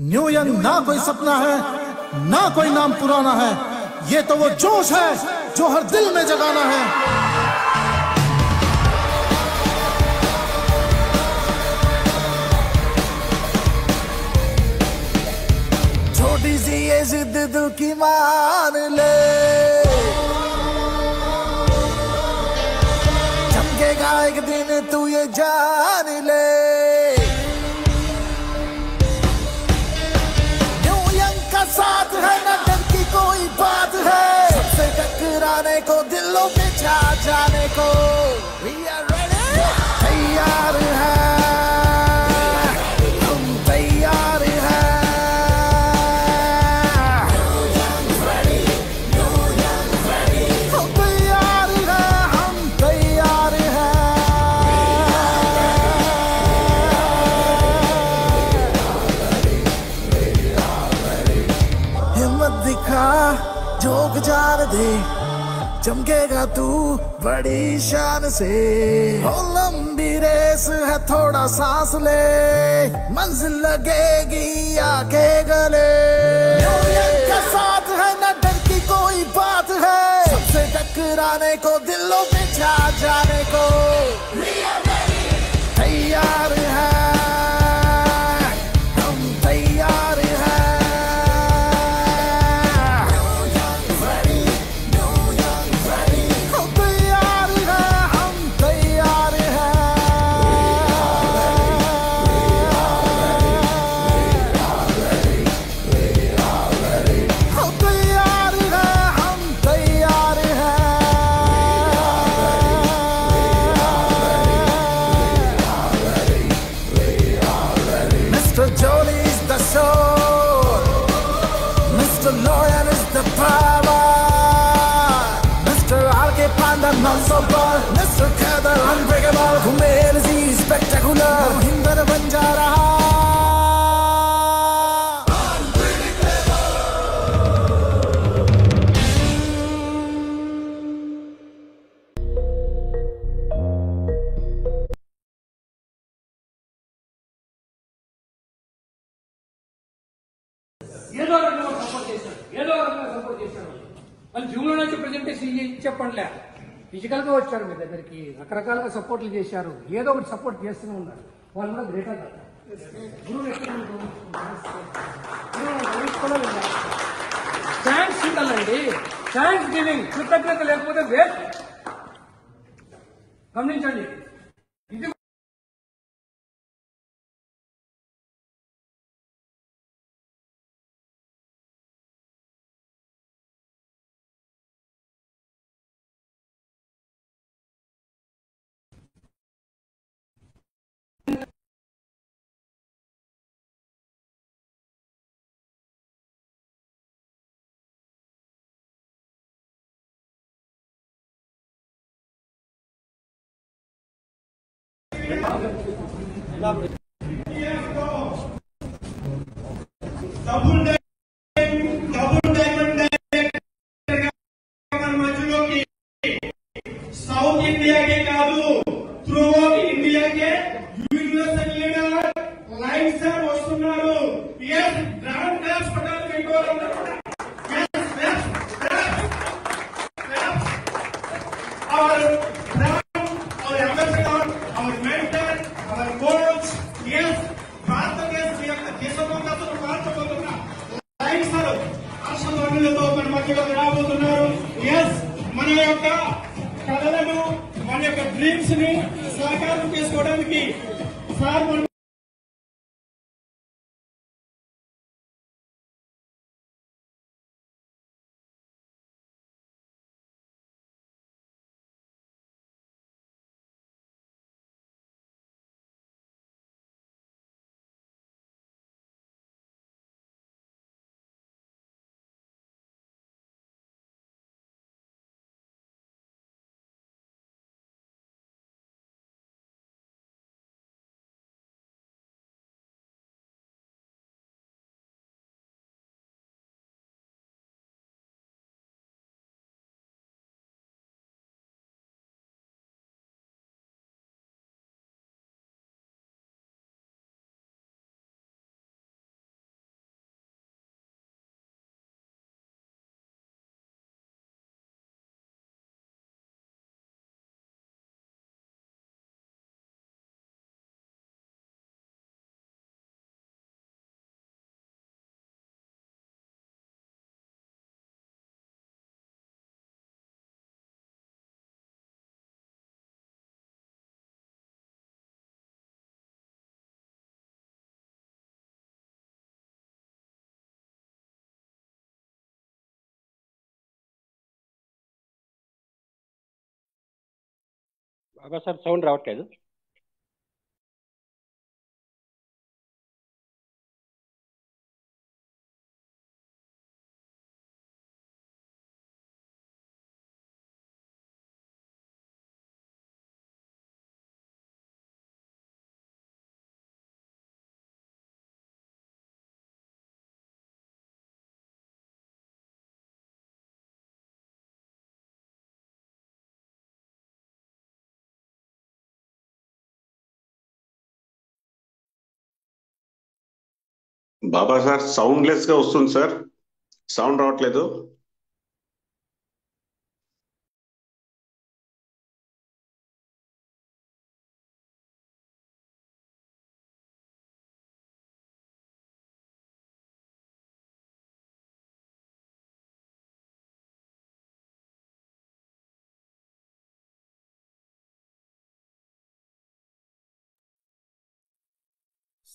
New young ना कोई सपना है ना कोई नाम पुराना है, ये तो वो जोश है जो हर दिल में जगाना है। छोटी सी ये जिद दिल की मान ले, चमकेगा एक दिन तू ये जान ले। न्यू यंग का साथ है ना डर की कोई बात है, सबसे टकराने को दिलों पे छा जाने को। We are ready, तैयार है हम, तैयार है। दिखा झोंक जान दे, चमकेगा तू बड़ी शान से। हो लंबी रेस है थोड़ा सांस ले, मंजिल लगेगी आके गले। न्यू यंग का साथ है ना डर की कोई बात है, सबसे टकराने को दिलों पे छा जाने को। तैयार है हम, तैयार है। Mr. Jolie is the soul, Mr. Loyal is the power, Mr. R.K. Panda non-stopper, Mr. Kader unbreakable, Kumail is spectacular, Hinder बन जा रहा। ఏదో రకంగా సపోర్ట్ చేశారు, ఏదో రకంగా సపోర్ట్ చేశారు. వాళ్ళు జూమ్లో నుంచి ప్రెజెంటేషన్ చెప్పండిలే, ఫిజికల్ గా వచ్చారు మీ దగ్గరికి, రకరకాలుగా సపోర్ట్లు చేశారు, ఏదో ఒకటి సపోర్ట్ చేస్తూనే ఉన్నారు. వాళ్ళు కూడా గ్రేటర్ కదా. గురువు థ్యాంక్స్ ఉండాలండి, థ్యాంక్స్ గివింగ్, కృతజ్ఞత లేకపోతే వేస్ట్. గమనించండి, ఇది साउथ इंडिया के कादू थ्रू इंडिया के यूनिवर्सल लीडर लाइन सर वस्तुన్నారు. yes grand class పటాలు పెట్టుకోవాలన్నారు. yes yes our ambassador, our mentor, our coach, yes భారతదేశ దేశమంతటా భారతదేశంలో లైన్ సర్ ఆశీర్వాదాలతో మన మధ్యలోకి రాబోతున్నారు. yes మన యొక్క కళలను, మన యొక్క డ్రీమ్స్ ని సాకారం చేసుకోవడానికి సార్ బాబా సార్ సౌండ్ రావట్లేదు. బాబా సార్ సౌండ్ లెస్ గా వస్తుంది సార్, సౌండ్ రావట్లేదు.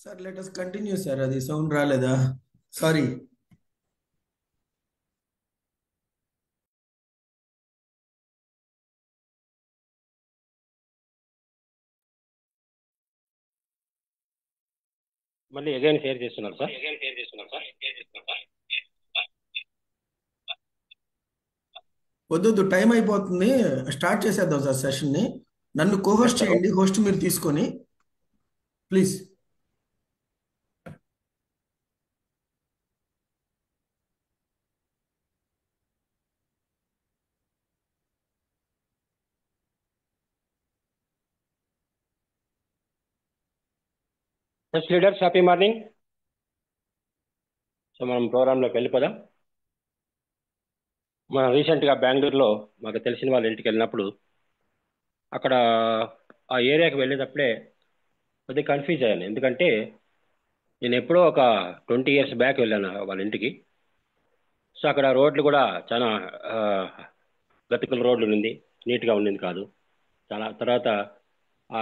Sir let us continue sir. అది సౌండ్ రాలేదా? సారీ. మళ్ళీ అగైన్ షేర్ చేస్తున్నారు సార్. వద్దు, టైం అయిపోతుంది. స్టార్ట్ చేసేద్దాం సార్ సెషన్ని. నన్ను కోహోస్ట్ చేయండి, హోస్ట్ మీరు తీసుకొని please. First leaders happy morning. So మనం ప్రోగ్రాంలోకి వెళ్ళిపోదాం. మనం రీసెంట్గా బెంగళూరులో మాకు తెలిసిన వాళ్ళ ఇంటికి వెళ్ళినప్పుడు అక్కడ ఆ ఏరియాకి వెళ్ళేటప్పుడే కొద్దిగా కన్ఫ్యూజ్ అయ్యాను. ఎందుకంటే నేను ఎప్పుడో ఒక 20 years బ్యాక్ వెళ్ళాను వాళ్ళ ఇంటికి. సో అక్కడ రోడ్లు కూడా చాలా గతుకుల రోడ్లు ఉంది, నీట్గా ఉండింది కాదు. చాలా తర్వాత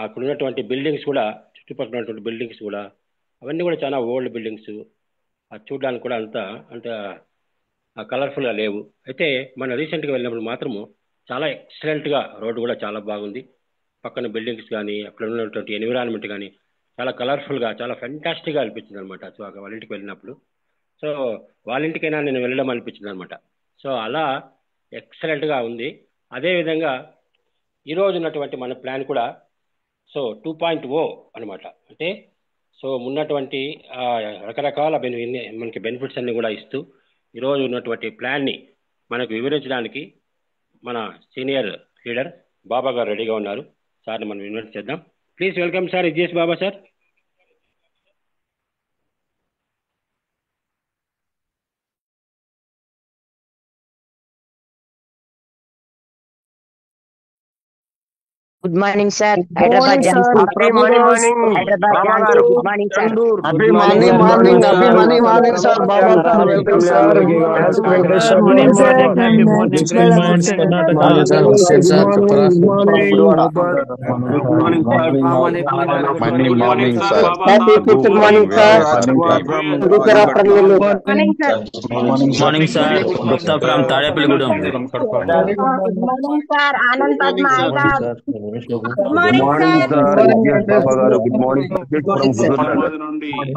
అక్కడ ఉన్నటువంటి బిల్డింగ్స్ కూడా, చుట్టుపక్కల ఉన్నటువంటి బిల్డింగ్స్ కూడా అవన్నీ కూడా చాలా ఓల్డ్ బిల్డింగ్స్. అది చూడడానికి కూడా అంత కలర్ఫుల్గా లేవు. అయితే మన రీసెంట్గా వెళ్ళినప్పుడు మాత్రము చాలా ఎక్సలెంట్గా రోడ్డు కూడా చాలా బాగుంది. పక్కన బిల్డింగ్స్ కానీ అక్కడ ఉన్నటువంటి ఎన్విరాన్మెంట్ కానీ చాలా కలర్ఫుల్గా, చాలా ఫెంటాస్టిక్గా అనిపించింది అనమాట. సో వాళ్ళ ఇంటికి వెళ్ళినప్పుడు, సో వాళ్ళ ఇంటికైనా నేను వెళ్ళడం అనిపించింది అనమాట. సో అలా ఎక్సలెంట్గా ఉంది. అదేవిధంగా ఈరోజు ఉన్నటువంటి మన ప్లాన్ కూడా సో 2.0 అనమాట. అంటే సో ఉన్నటువంటి రకరకాల మనకి బెనిఫిట్స్ అన్ని కూడా ఇస్తూ ఈరోజు ఉన్నటువంటి ప్లాన్ని మనకు వివరించడానికి మన సీనియర్ లీడర్ బాబా గారు రెడీగా ఉన్నారు. సార్ని మనం ఇన్వైట్ చేద్దాం. Please welcome sir Ijesh Baba sir. Good morning, sir. Hyderabad Jam. Happy morning. Hyderabad Baba Jam. garu. Good morning, sir. Happy morning, happy morning, sir. Baba sir, welcome, sir. Morning, sir. Happy morning, friends. Morning, morning, sir. Happy good morning, sir. Morning, sir. Morning, sir. Gupta from Tadepalligudem. Good morning, sir. Anand Padma. Good morning, sir. Yes, Baba garu. Good morning, sir. From Huzurnagar.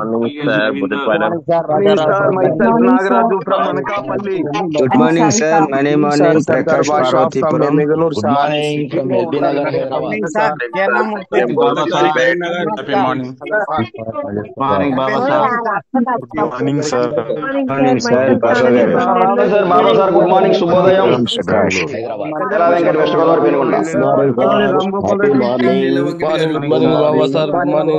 Morning, sir. Morning, sir. Myself Nagaraju from Anakapalli. Good morning, sir. Many morning. Prakash Parvatipuram. Good morning from LB Nagar. Morning, sir. Happy morning. Morning, Baba sir. Morning, sir. Morning, sir. Baba garu. Baba sir. Good morning. Subhodayam. Ela Venkat West Godavari Penugonda. Happy morning. Good morning, Baba sir. Good morning.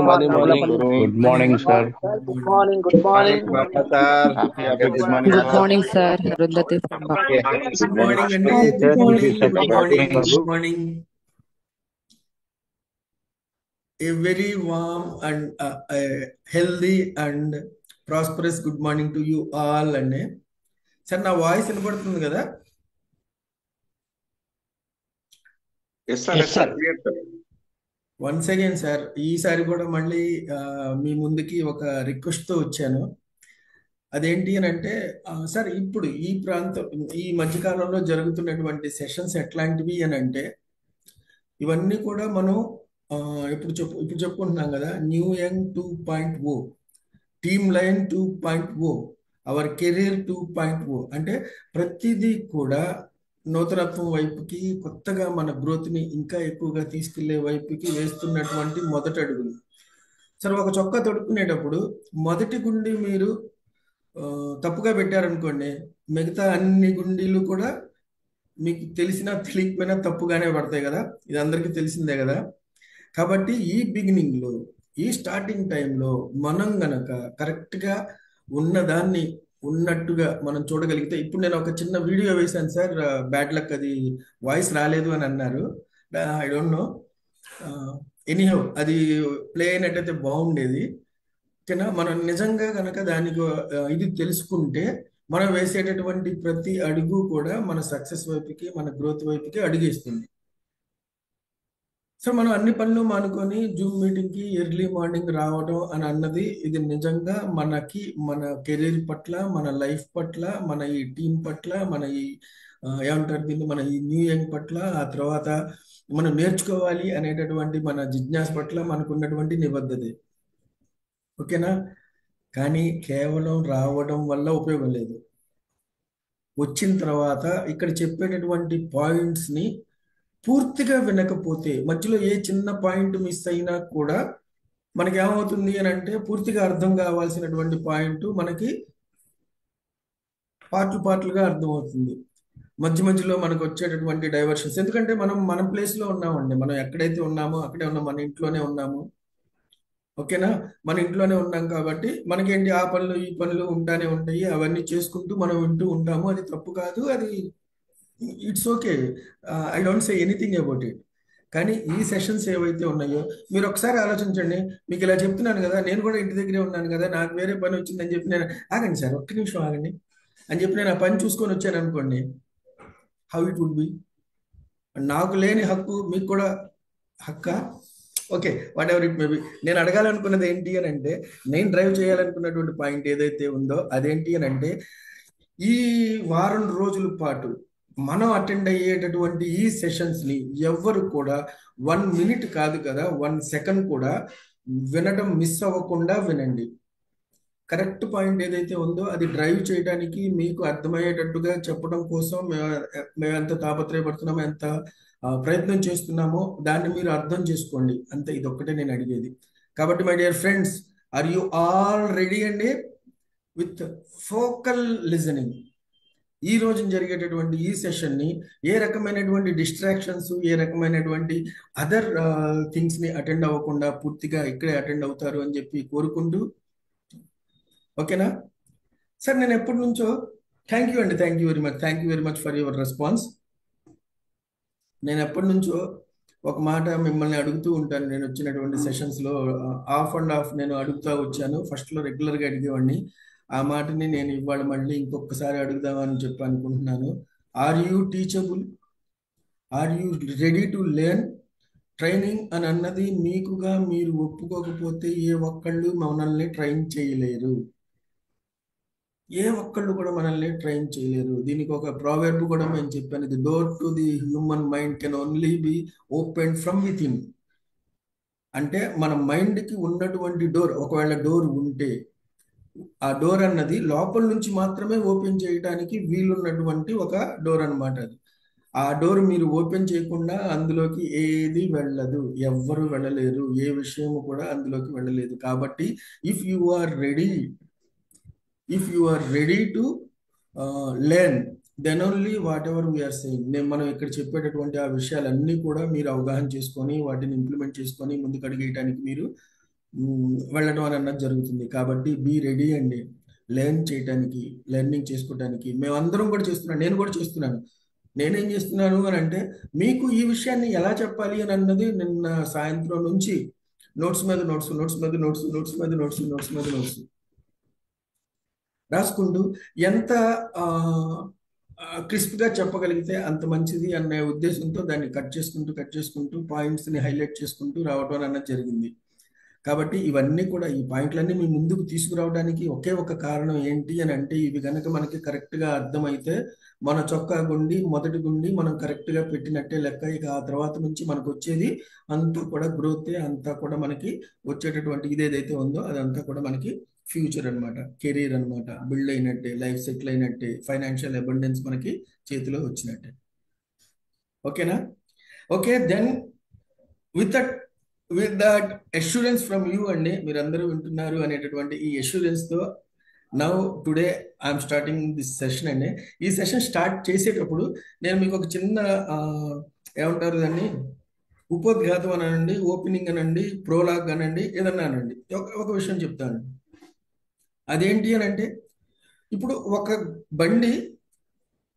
Good morning, sir. Good morning, good morning. Baba sir. Happy good morning. Good morning, sir. Arundhati from Good morning, Andy. Good morning. Good morning. Good morning. A very warm and healthy and prosperous good morning to you all. And sir, నా voice వినపడుతుంది కదా? Yes sir, yes sir, clear sir. Once again sir, ఈసారి కూడా మళ్ళీ మీ ముందుకి ఒక రిక్వెస్ట్తో వచ్చాను. అదేంటి అని అంటే సార్, ఇప్పుడు ఈ ప్రాంతం ఈ మధ్యకాలంలో జరుగుతున్నటువంటి సెషన్స్ ఎట్లాంటివి అని అంటే, ఇవన్నీ కూడా మనం ఇప్పుడు చెప్పుకుంటున్నాం కదా, new young 2.0, team line 2.0, our career 2.0. అంటే ప్రతిదీ కూడా నూతనత్వం వైపుకి, కొత్తగా మన గ్రోత్ని ఇంకా ఎక్కువగా తీసుకెళ్లే వైపుకి వేస్తున్నటువంటి మొదటి అడుగులు. సరే, ఒక చొక్కా తొడుక్కునేటప్పుడు మొదటి గుండి మీరు తప్పుగా పెట్టారనుకోండి, మిగతా అన్ని గుండీలు కూడా మీకు తెలిసినా తెలియకపోయినా తప్పుగానే పడతాయి కదా. ఇది అందరికీ తెలిసిందే కదా. కాబట్టి ఈ బిగినింగ్లో, ఈ స్టార్టింగ్ టైంలో మనం గనక కరెక్ట్గా ఉన్నదాన్ని ఉన్నట్టుగా మనం చూడగలిగితే, ఇప్పుడు నేను ఒక చిన్న వీడియో వేశాను సార్, బ్యాడ్ లక్, అది వాయిస్ రాలేదు అని అన్నారు. ఐ డోంట్ నో, ఎనీహౌ అది ప్లే అయినట్టయితే బాగుండేది. ఓకేనా? మనం నిజంగా కనుక దానికి ఇది తెలుసుకుంటే, మనం వేసేటటువంటి ప్రతి అడుగు కూడా మన సక్సెస్ వైపుకి, మన గ్రోత్ వైపుకి అడుగేస్తుంది. సో మనం అన్ని పనులు మానుకొని జూమ్ మీటింగ్కి ఎర్లీ మార్నింగ్ రావడం అని అన్నది, ఇది నిజంగా మనకి, మన కెరీర్ పట్ల, మన లైఫ్ పట్ల, మన ఈ టీం పట్ల, మన ఈ ఏమంటారు దీన్ని, మన ఈ న్యూ యంగ్ పట్ల, ఆ తర్వాత మనం నేర్చుకోవాలి అనేటటువంటి మన జిజ్ఞాస పట్ల మనకున్నటువంటి నిబద్ధత. ఓకేనా? కానీ కేవలం రావడం వల్ల ఉపయోగం లేదు. వచ్చిన తర్వాత ఇక్కడ చెప్పేటటువంటి పాయింట్స్ని పూర్తిగా వినకపోతే, మధ్యలో ఏ చిన్న పాయింట్ మిస్ అయినా కూడా మనకి ఏమవుతుంది అని అంటే, పూర్తిగా అర్థం కావాల్సినటువంటి పాయింట్ మనకి పార్ట్లుగా అర్థమవుతుంది. మధ్యలో మనకు వచ్చేటటువంటి డైవర్షన్స్, ఎందుకంటే మనం మన ప్లేస్లో ఉన్నామండి. మనం ఎక్కడైతే ఉన్నామో అక్కడే ఉన్నాం, మన ఇంట్లోనే ఉన్నాము. ఓకేనా? మన ఇంట్లోనే ఉన్నాం కాబట్టి మనకేంటి, ఆ పనులు ఈ పనులు ఉంటానే ఉంటాయి, అవన్నీ చేసుకుంటూ మనం వింటూ ఉంటాము. అది తప్పు కాదు, అది it's okay. I don't say anything about it. కానీ ఈ సెషన్స్ ఏవైతే ఉన్నాయో మీరు ఒకసారి ఆలోచించండి. మీకు ఇలా చెప్తున్నాను కదా, నేను కూడా ఇంటి దగ్గరే ఉన్నాను కదా, నాకు వేరే పని వచ్చిందని చెప్పి నేను ఆగండి సార్, ఒక్క నిమిషం ఆగండి అని చెప్పి నేను ఆ పని చూసుకొని వచ్చాను అనుకోండి, హౌ ఇట్ వుడ్ బి? నాకు లేని హక్కు మీకు కూడా hakka? Okay, what ever it maybe. నేను అడగాలనుకున్నది ఏంటి అని అంటే, నేను డ్రైవ్ చేయాలనుకున్నటువంటి పాయింట్ ఏదైతే ఉందో అదేంటి అని అంటే, ఈ వారం రోజుల పాటు మనం అటెండ్ అయ్యేటటువంటి ఈ సెషన్స్ని ఎవ్వరు కూడా 1 minute కాదు కదా, 1 second కూడా వినడం మిస్ అవ్వకుండా వినండి. కరెక్ట్ పాయింట్ ఏదైతే ఉందో అది డ్రైవ్ చేయడానికి, మీకు అర్థమయ్యేటట్టుగా చెప్పడం కోసం మేము ఎంత తాపత్రయపడుతున్నామో, ఎంత ప్రయత్నం చేస్తున్నామో దాన్ని మీరు అర్థం చేసుకోండి. అంతే, ఇదొక్కటే నేను అడిగేది. కాబట్టి my dear friends, are you all ready అండి విత్ ఫోకల్ లిజనింగ్? ఈ రోజు జరిగేటటువంటి ఈ సెషన్ని ఏ రకమైనటువంటి డిస్ట్రాక్షన్స్, ఏ రకమైనటువంటి అదర్ థింగ్స్ని అటెండ్ అవ్వకుండా పూర్తిగా ఇక్కడే అటెండ్ అవుతారు అని చెప్పి కోరుకుంటూ, ఓకేనా సార్? నేను ఎప్పటి నుంచో thank you very much for your response. నేను ఎప్పటి నుంచో ఒక మాట మిమ్మల్ని అడుగుతూ ఉంటాను. నేను వచ్చినటువంటి సెషన్స్లో ఆఫ్ అండ్ ఆఫ్ నేను అడుగుతూ వచ్చాను. ఫస్ట్లో రెగ్యులర్గా అడిగేవాడిని. ఆ మాటని నేను ఇవాళ మళ్ళీ ఇంకొకసారి అడుగుదామని చెప్పి అనుకుంటున్నాను. Are you teachable? Are you ready to learn? Training అని అన్నది మీకుగా మీరు ఒప్పుకోకపోతే ఏ ఒక్కళ్ళు మనల్ని ట్రైన్ చేయలేరు. ఏ ఒక్కళ్ళు కూడా మనల్ని ట్రైన్ చేయలేరు. దీనికి ఒక ప్రావెర్బ్ కూడా నేను చెప్పాను, the door to the human mind can only be open from with in. అంటే మన మైండ్కి ఉన్నటువంటి డోర్, ఒకవేళ డోర్ ఉంటే ఆ డోర్ అన్నది లోపల నుంచి మాత్రమే ఓపెన్ చేయడానికి వీలున్నటువంటి ఒక డోర్ అన్నమాట అది. ఆ డోర్ మీరు ఓపెన్ చేయకుండా అందులోకి ఏది వెళ్ళదు, ఎవ్వరు వెళ్ళలేరు, ఏ విషయము కూడా అందులోకి వెళ్ళలేదు. కాబట్టి if you are ready to learn, then only whatever we're saying, మనం ఇక్కడ చెప్పేటటువంటి ఆ విషయాలన్నీ కూడా మీరు అవగాహన చేసుకొని వాటిని ఇంప్లిమెంట్ చేసుకొని ముందుకు అడిగేయడానికి మీరు వెళ్ళడం అని అన్నది జరుగుతుంది. కాబట్టి బీ రెడీ అండి, లెర్నింగ్ చేసుకోవడానికి. మేమందరం కూడా చేస్తున్నాం, నేను కూడా చేస్తున్నాను. నేనేం చేస్తున్నాను అని అంటే, మీకు ఈ విషయాన్ని ఎలా చెప్పాలి అని అన్నది నిన్న సాయంత్రం నుంచి నోట్స్ మీద నోట్స్ రాసుకుంటూ, ఎంత క్రిస్ప్గా చెప్పగలిగితే అంత మంచిది అనే ఉద్దేశంతో దాన్ని కట్ చేసుకుంటూ పాయింట్స్ని హైలైట్ చేసుకుంటూ రావడం అన్నది జరిగింది. కాబట్టి ఇవన్నీ కూడా ఈ పాయింట్లన్నీ మీ ముందుకు తీసుకురావడానికి ఒకే ఒక కారణం ఏంటి అని అంటే, ఇవి కనుక మనకి కరెక్ట్గా అర్థమైతే మన చొక్కా గుండి మొదటి గుండి మనం కరెక్ట్గా పెట్టినట్టే లెక్క. ఇక ఆ తర్వాత నుంచి మనకు వచ్చేది అంతా కూడా గ్రోతే, అంతా కూడా మనకి వచ్చేటటువంటి ఇదేదైతే ఉందో అదంతా కూడా మనకి ఫ్యూచర్ అన్నమాట, కెరీర్ అన్నమాట, బిల్డ్ అయినట్టే, లైఫ్ సెటిల్ అయినట్టే, ఫైనాన్షియల్ అబండెన్స్ మనకి చేతిలో వచ్చినట్టే. ఓకేనా? Okay, then with that assurance from you అండి, మీరందరూ వింటున్నారు అనేటటువంటి ఈ అష్యూరెన్స్తో now today I'm starting this session అండి. ఈ సెషన్ స్టార్ట్ చేసేటప్పుడు నేను మీకు ఒక చిన్న ఏమంటారు దాన్ని, ఉపోద్ఘాతం అనండి, ఓపెనింగ్ అనండి, ప్రోలాగ్ అనండి, ఏదన్నా అనండి, ఒక విషయం చెప్తాను. అదేంటి అని అంటే, ఇప్పుడు ఒక బండి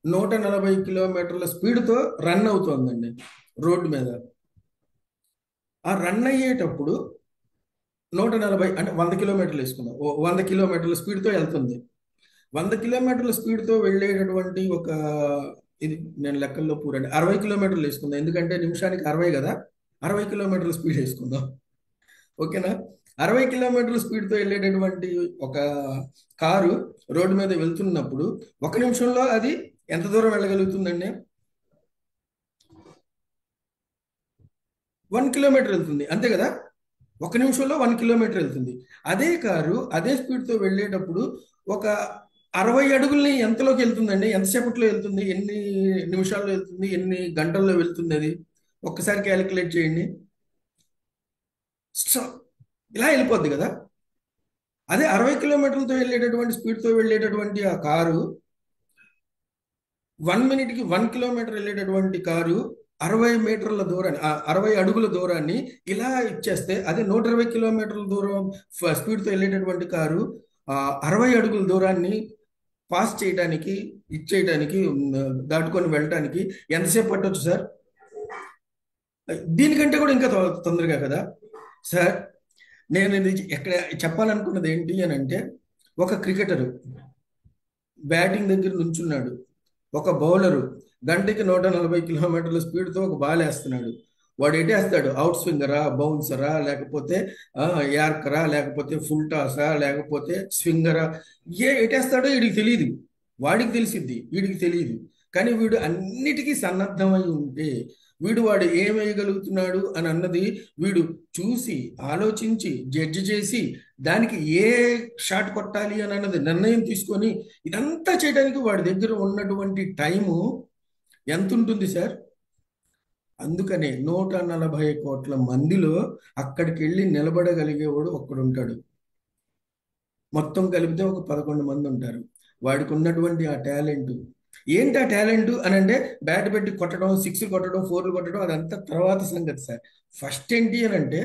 140 కిలోమీటర్ల స్పీడ్తో రన్ అవుతోందండి రోడ్డు మీద. ఆ రన్ అయ్యేటప్పుడు 140 అంటే 100 కిలోమీటర్లు వేసుకుందాం, 100 కిలోమీటర్ల స్పీడ్తో వెళ్తుంది. 100 కిలోమీటర్ల స్పీడ్తో వెళ్ళేటటువంటి ఒక, ఇది నేను లెక్కల్లో పూరండి, 60 కిలోమీటర్లు వేసుకుందాం, ఎందుకంటే నిమిషానికి 60 కదా, 60 కిలోమీటర్ల స్పీడ్ వేసుకుందాం. ఓకేనా? 60 కిలోమీటర్ల స్పీడ్తో వెళ్ళేటటువంటి ఒక కారు రోడ్డు మీద వెళ్తున్నప్పుడు 1 నిమిషంలో అది ఎంత దూరం వెళ్ళగలుగుతుందండి? 1 కిలోమీటర్ వెళ్తుంది, అంతే కదా? 1 నిమిషంలో 1 కిలోమీటర్ వెళ్తుంది. అదే కారు అదే స్పీడ్తో వెళ్ళేటప్పుడు ఒక 60 అడుగుల్ని ఎంతలోకి వెళ్తుందండి? ఎంతసేపట్లో వెళ్తుంది? ఎన్ని నిమిషాల్లో వెళ్తుంది? ఎన్ని గంటల్లో వెళ్తుంది? అది ఒక్కసారి క్యాలిక్యులేట్ చేయండి. ఇలా వెళ్ళిపోద్ది కదా. అదే 60 కిలోమీటర్లతో వెళ్ళేటటువంటి స్పీడ్తో వెళ్ళేటటువంటి ఆ కారు 1 మినిట్కి 1 కిలోమీటర్ వెళ్ళేటటువంటి కారు 60 మీటర్ల దూరాన్ని, 60 అడుగుల దూరాన్ని ఇలా ఇచ్చేస్తే, అదే 120 కిలోమీటర్ల దూరం స్పీడ్తో వెళ్ళేటటువంటి కారు 60 అడుగుల దూరాన్ని పాస్ చేయడానికి, ఇచ్చేయడానికి, దాటుకొని వెళ్ళటానికి ఎంతసేపు పట్టవచ్చు సార్? దీనికంటే కూడా ఇంకా తొందరగా కదా సార్. నేను ఇది ఎక్కడ చెప్పాలనుకున్నది ఏంటి అని అంటే, ఒక క్రికెటరు బ్యాటింగ్ దగ్గర నుంచున్నాడు, ఒక బౌలరు గంటకి 140 కిలోమీటర్ల స్పీడ్తో ఒక బాల్ వేస్తున్నాడు. వాడు ఎటేస్తాడు? అవుట్ స్వింగరా, బౌన్సరా, లేకపోతే యార్కరా, లేకపోతే ఫుల్ టాసా, లేకపోతే స్వింగరా, ఎటేస్తాడో వీడికి తెలియదు. వాడికి తెలిసిద్ది, వీడికి తెలియదు. కానీ వీడు అన్నిటికీ సన్నద్ధమై ఉంటే వాడు ఏం వేయగలుగుతున్నాడు అని అన్నది వీడు చూసి, ఆలోచించి, జడ్జి చేసి, దానికి ఏ షాట్ కొట్టాలి అని అన్నది నిర్ణయం తీసుకొని, ఇదంతా చేయడానికి వాడి దగ్గర ఉన్నటువంటి టైము ఎంత ఉంటుంది సార్? అందుకనే 140 కోట్ల మందిలో అక్కడికి వెళ్ళి నిలబడగలిగేవాడు ఒక్కడుంటాడు. మొత్తం కలిపితే ఒక 11 మంది ఉంటారు. వాడికి ఉన్నటువంటి ఆ టాలెంట్ ఏంటి? ఆ టాలెంట్ అని అంటే బ్యాట్ పెట్టి కొట్టడం, 6 కొట్టడం, 4 కొట్టడం, అదంతా తర్వాత సంగతి సార్. ఫస్ట్ ఏంటి అని అంటే,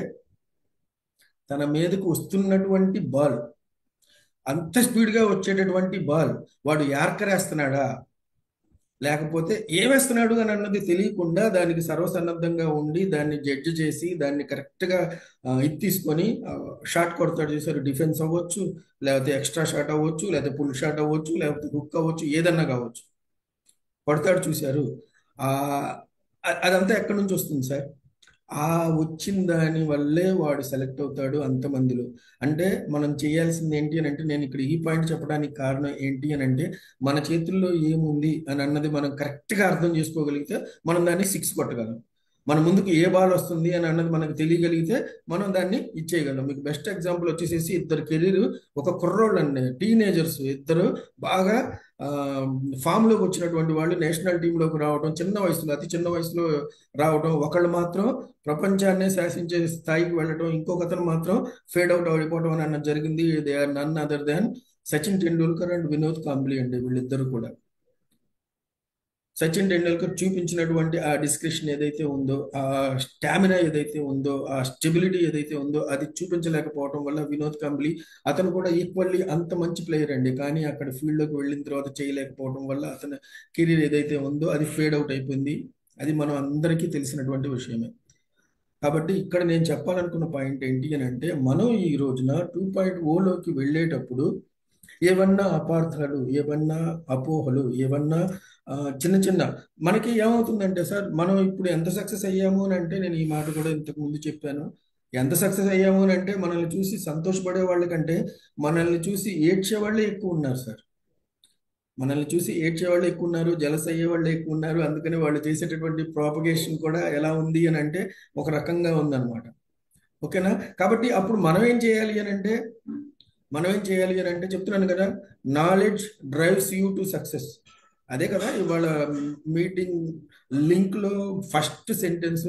తన మీదకు వస్తున్నటువంటి బాల్, అంత స్పీడ్గా వచ్చేటటువంటి బాల్ వాడు యార్కర్ వేస్తున్నాడా, లేకపోతే ఏమేస్తున్నాడు అని అన్నది తెలియకుండా దానికి సర్వసన్నద్ధంగా ఉండి, దాన్ని జడ్జి చేసి, దాన్ని కరెక్ట్గా ఇది తీసుకొని షాట్ కొడతాడు చూసారు. డిఫెన్స్ అవ్వచ్చు, లేకపోతే ఎక్స్ట్రా షాట్ అవ్వచ్చు, లేకపోతే పుల్ షాట్ అవ్వచ్చు, లేకపోతే హుక్ అవ్వచ్చు, ఏదన్నా కావచ్చు, కొడతాడు చూశారు. అదంతా ఎక్కడి నుంచి వస్తుంది సార్? ఆ వచ్చిన దాని వల్లే వాడు సెలెక్ట్ అవుతాడు అంతమందిలో. అంటే మనం చేయాల్సింది ఏంటి అని అంటే, నేను ఇక్కడ ఈ పాయింట్ చెప్పడానికి కారణం ఏంటి అని అంటే, మన చేతుల్లో ఏముంది అని అన్నది మనం కరెక్ట్గా అర్థం చేసుకోగలిగితే మనం దాన్ని 6 కొట్టగలం. మన ముందుకు ఏ బాల్ వస్తుంది అని అన్నది మనకు తెలియగలిగితే మనం దాన్ని ఇచ్చేయగలం. మీకు బెస్ట్ ఎగ్జాంపుల్ వచ్చేసేసి, ఇద్దరు కెరీర్, ఒక కుర్రోళ్ళు అండి, టీనేజర్స్ ఇద్దరు బాగా ఫామ్లోకి వచ్చినటువంటి వాళ్ళు నేషనల్ టీంలోకి రావడం, చిన్న వయసులో, అతి చిన్న వయసులో రావడం. ఒకళ్ళు మాత్రం ప్రపంచాన్ని శాసించే స్థాయికి వెళ్ళడం, ఇంకొకతను మాత్రం ఫేడ్ అవుట్ అయిపోవడం అని అన్నది జరిగింది. They are none other than Sachin Tendulkar and Vinod Kambli అండి, వీళ్ళిద్దరు కూడా. సచిన్ టెండూల్కర్ చూపించినటువంటి ఆ డిస్క్రిప్షన్ ఏదైతే ఉందో, ఆ స్టామినా ఏదైతే ఉందో, ఆ స్టెబిలిటీ ఏదైతే ఉందో, అది చూపించలేకపోవడం వల్ల వినోద్ కాంబ్లీ, అతను కూడా ఈక్వల్లీ అంత మంచి ప్లేయర్ అండి, కానీ అక్కడ ఫీల్డ్లోకి వెళ్ళిన తర్వాత చేయలేకపోవడం వల్ల అతని కెరీర్ ఏదైతే ఉందో అది ఫేడ్ అవుట్ అయిపోయింది. అది మనం అందరికీ తెలిసినటువంటి విషయమే. కాబట్టి ఇక్కడ నేను చెప్పాలనుకున్న పాయింట్ ఏంటి అని అంటే, మనం ఈ రోజున 2.0లోకి వెళ్ళేటప్పుడు ఏమన్నా అపార్థాలు, ఏమన్నా అపోహలు, ఏమన్నా చిన్న చిన్న మనకి ఏమవుతుందంటే సార్, మనం ఇప్పుడు ఎంత సక్సెస్ అయ్యాము అని అంటే, నేను ఈ మాట కూడా ఇంతకు ముందు చెప్పాను, ఎంత సక్సెస్ అయ్యాము అని అంటే మనల్ని చూసి సంతోషపడే వాళ్ళకంటే మనల్ని చూసి ఏడ్చే వాళ్ళే ఎక్కువ ఉన్నారు సార్. మనల్ని చూసి ఏడ్చే వాళ్ళు ఎక్కువ ఉన్నారు, జలస్ అయ్యే వాళ్ళు ఎక్కువ ఉన్నారు. అందుకని వాళ్ళు చేసేటటువంటి ప్రాపగేషన్ కూడా ఎలా ఉంది అని అంటే ఒక రకంగా ఉందన్నమాట. ఓకేనా? కాబట్టి అప్పుడు మనం ఏం చేయాలి అని అంటే చెప్తున్నాను కదా, knowledge drives you to success. అదే కదా ఇవాళ మీటింగ్ లింక్ లో ఫస్ట్ సెంటెన్స్.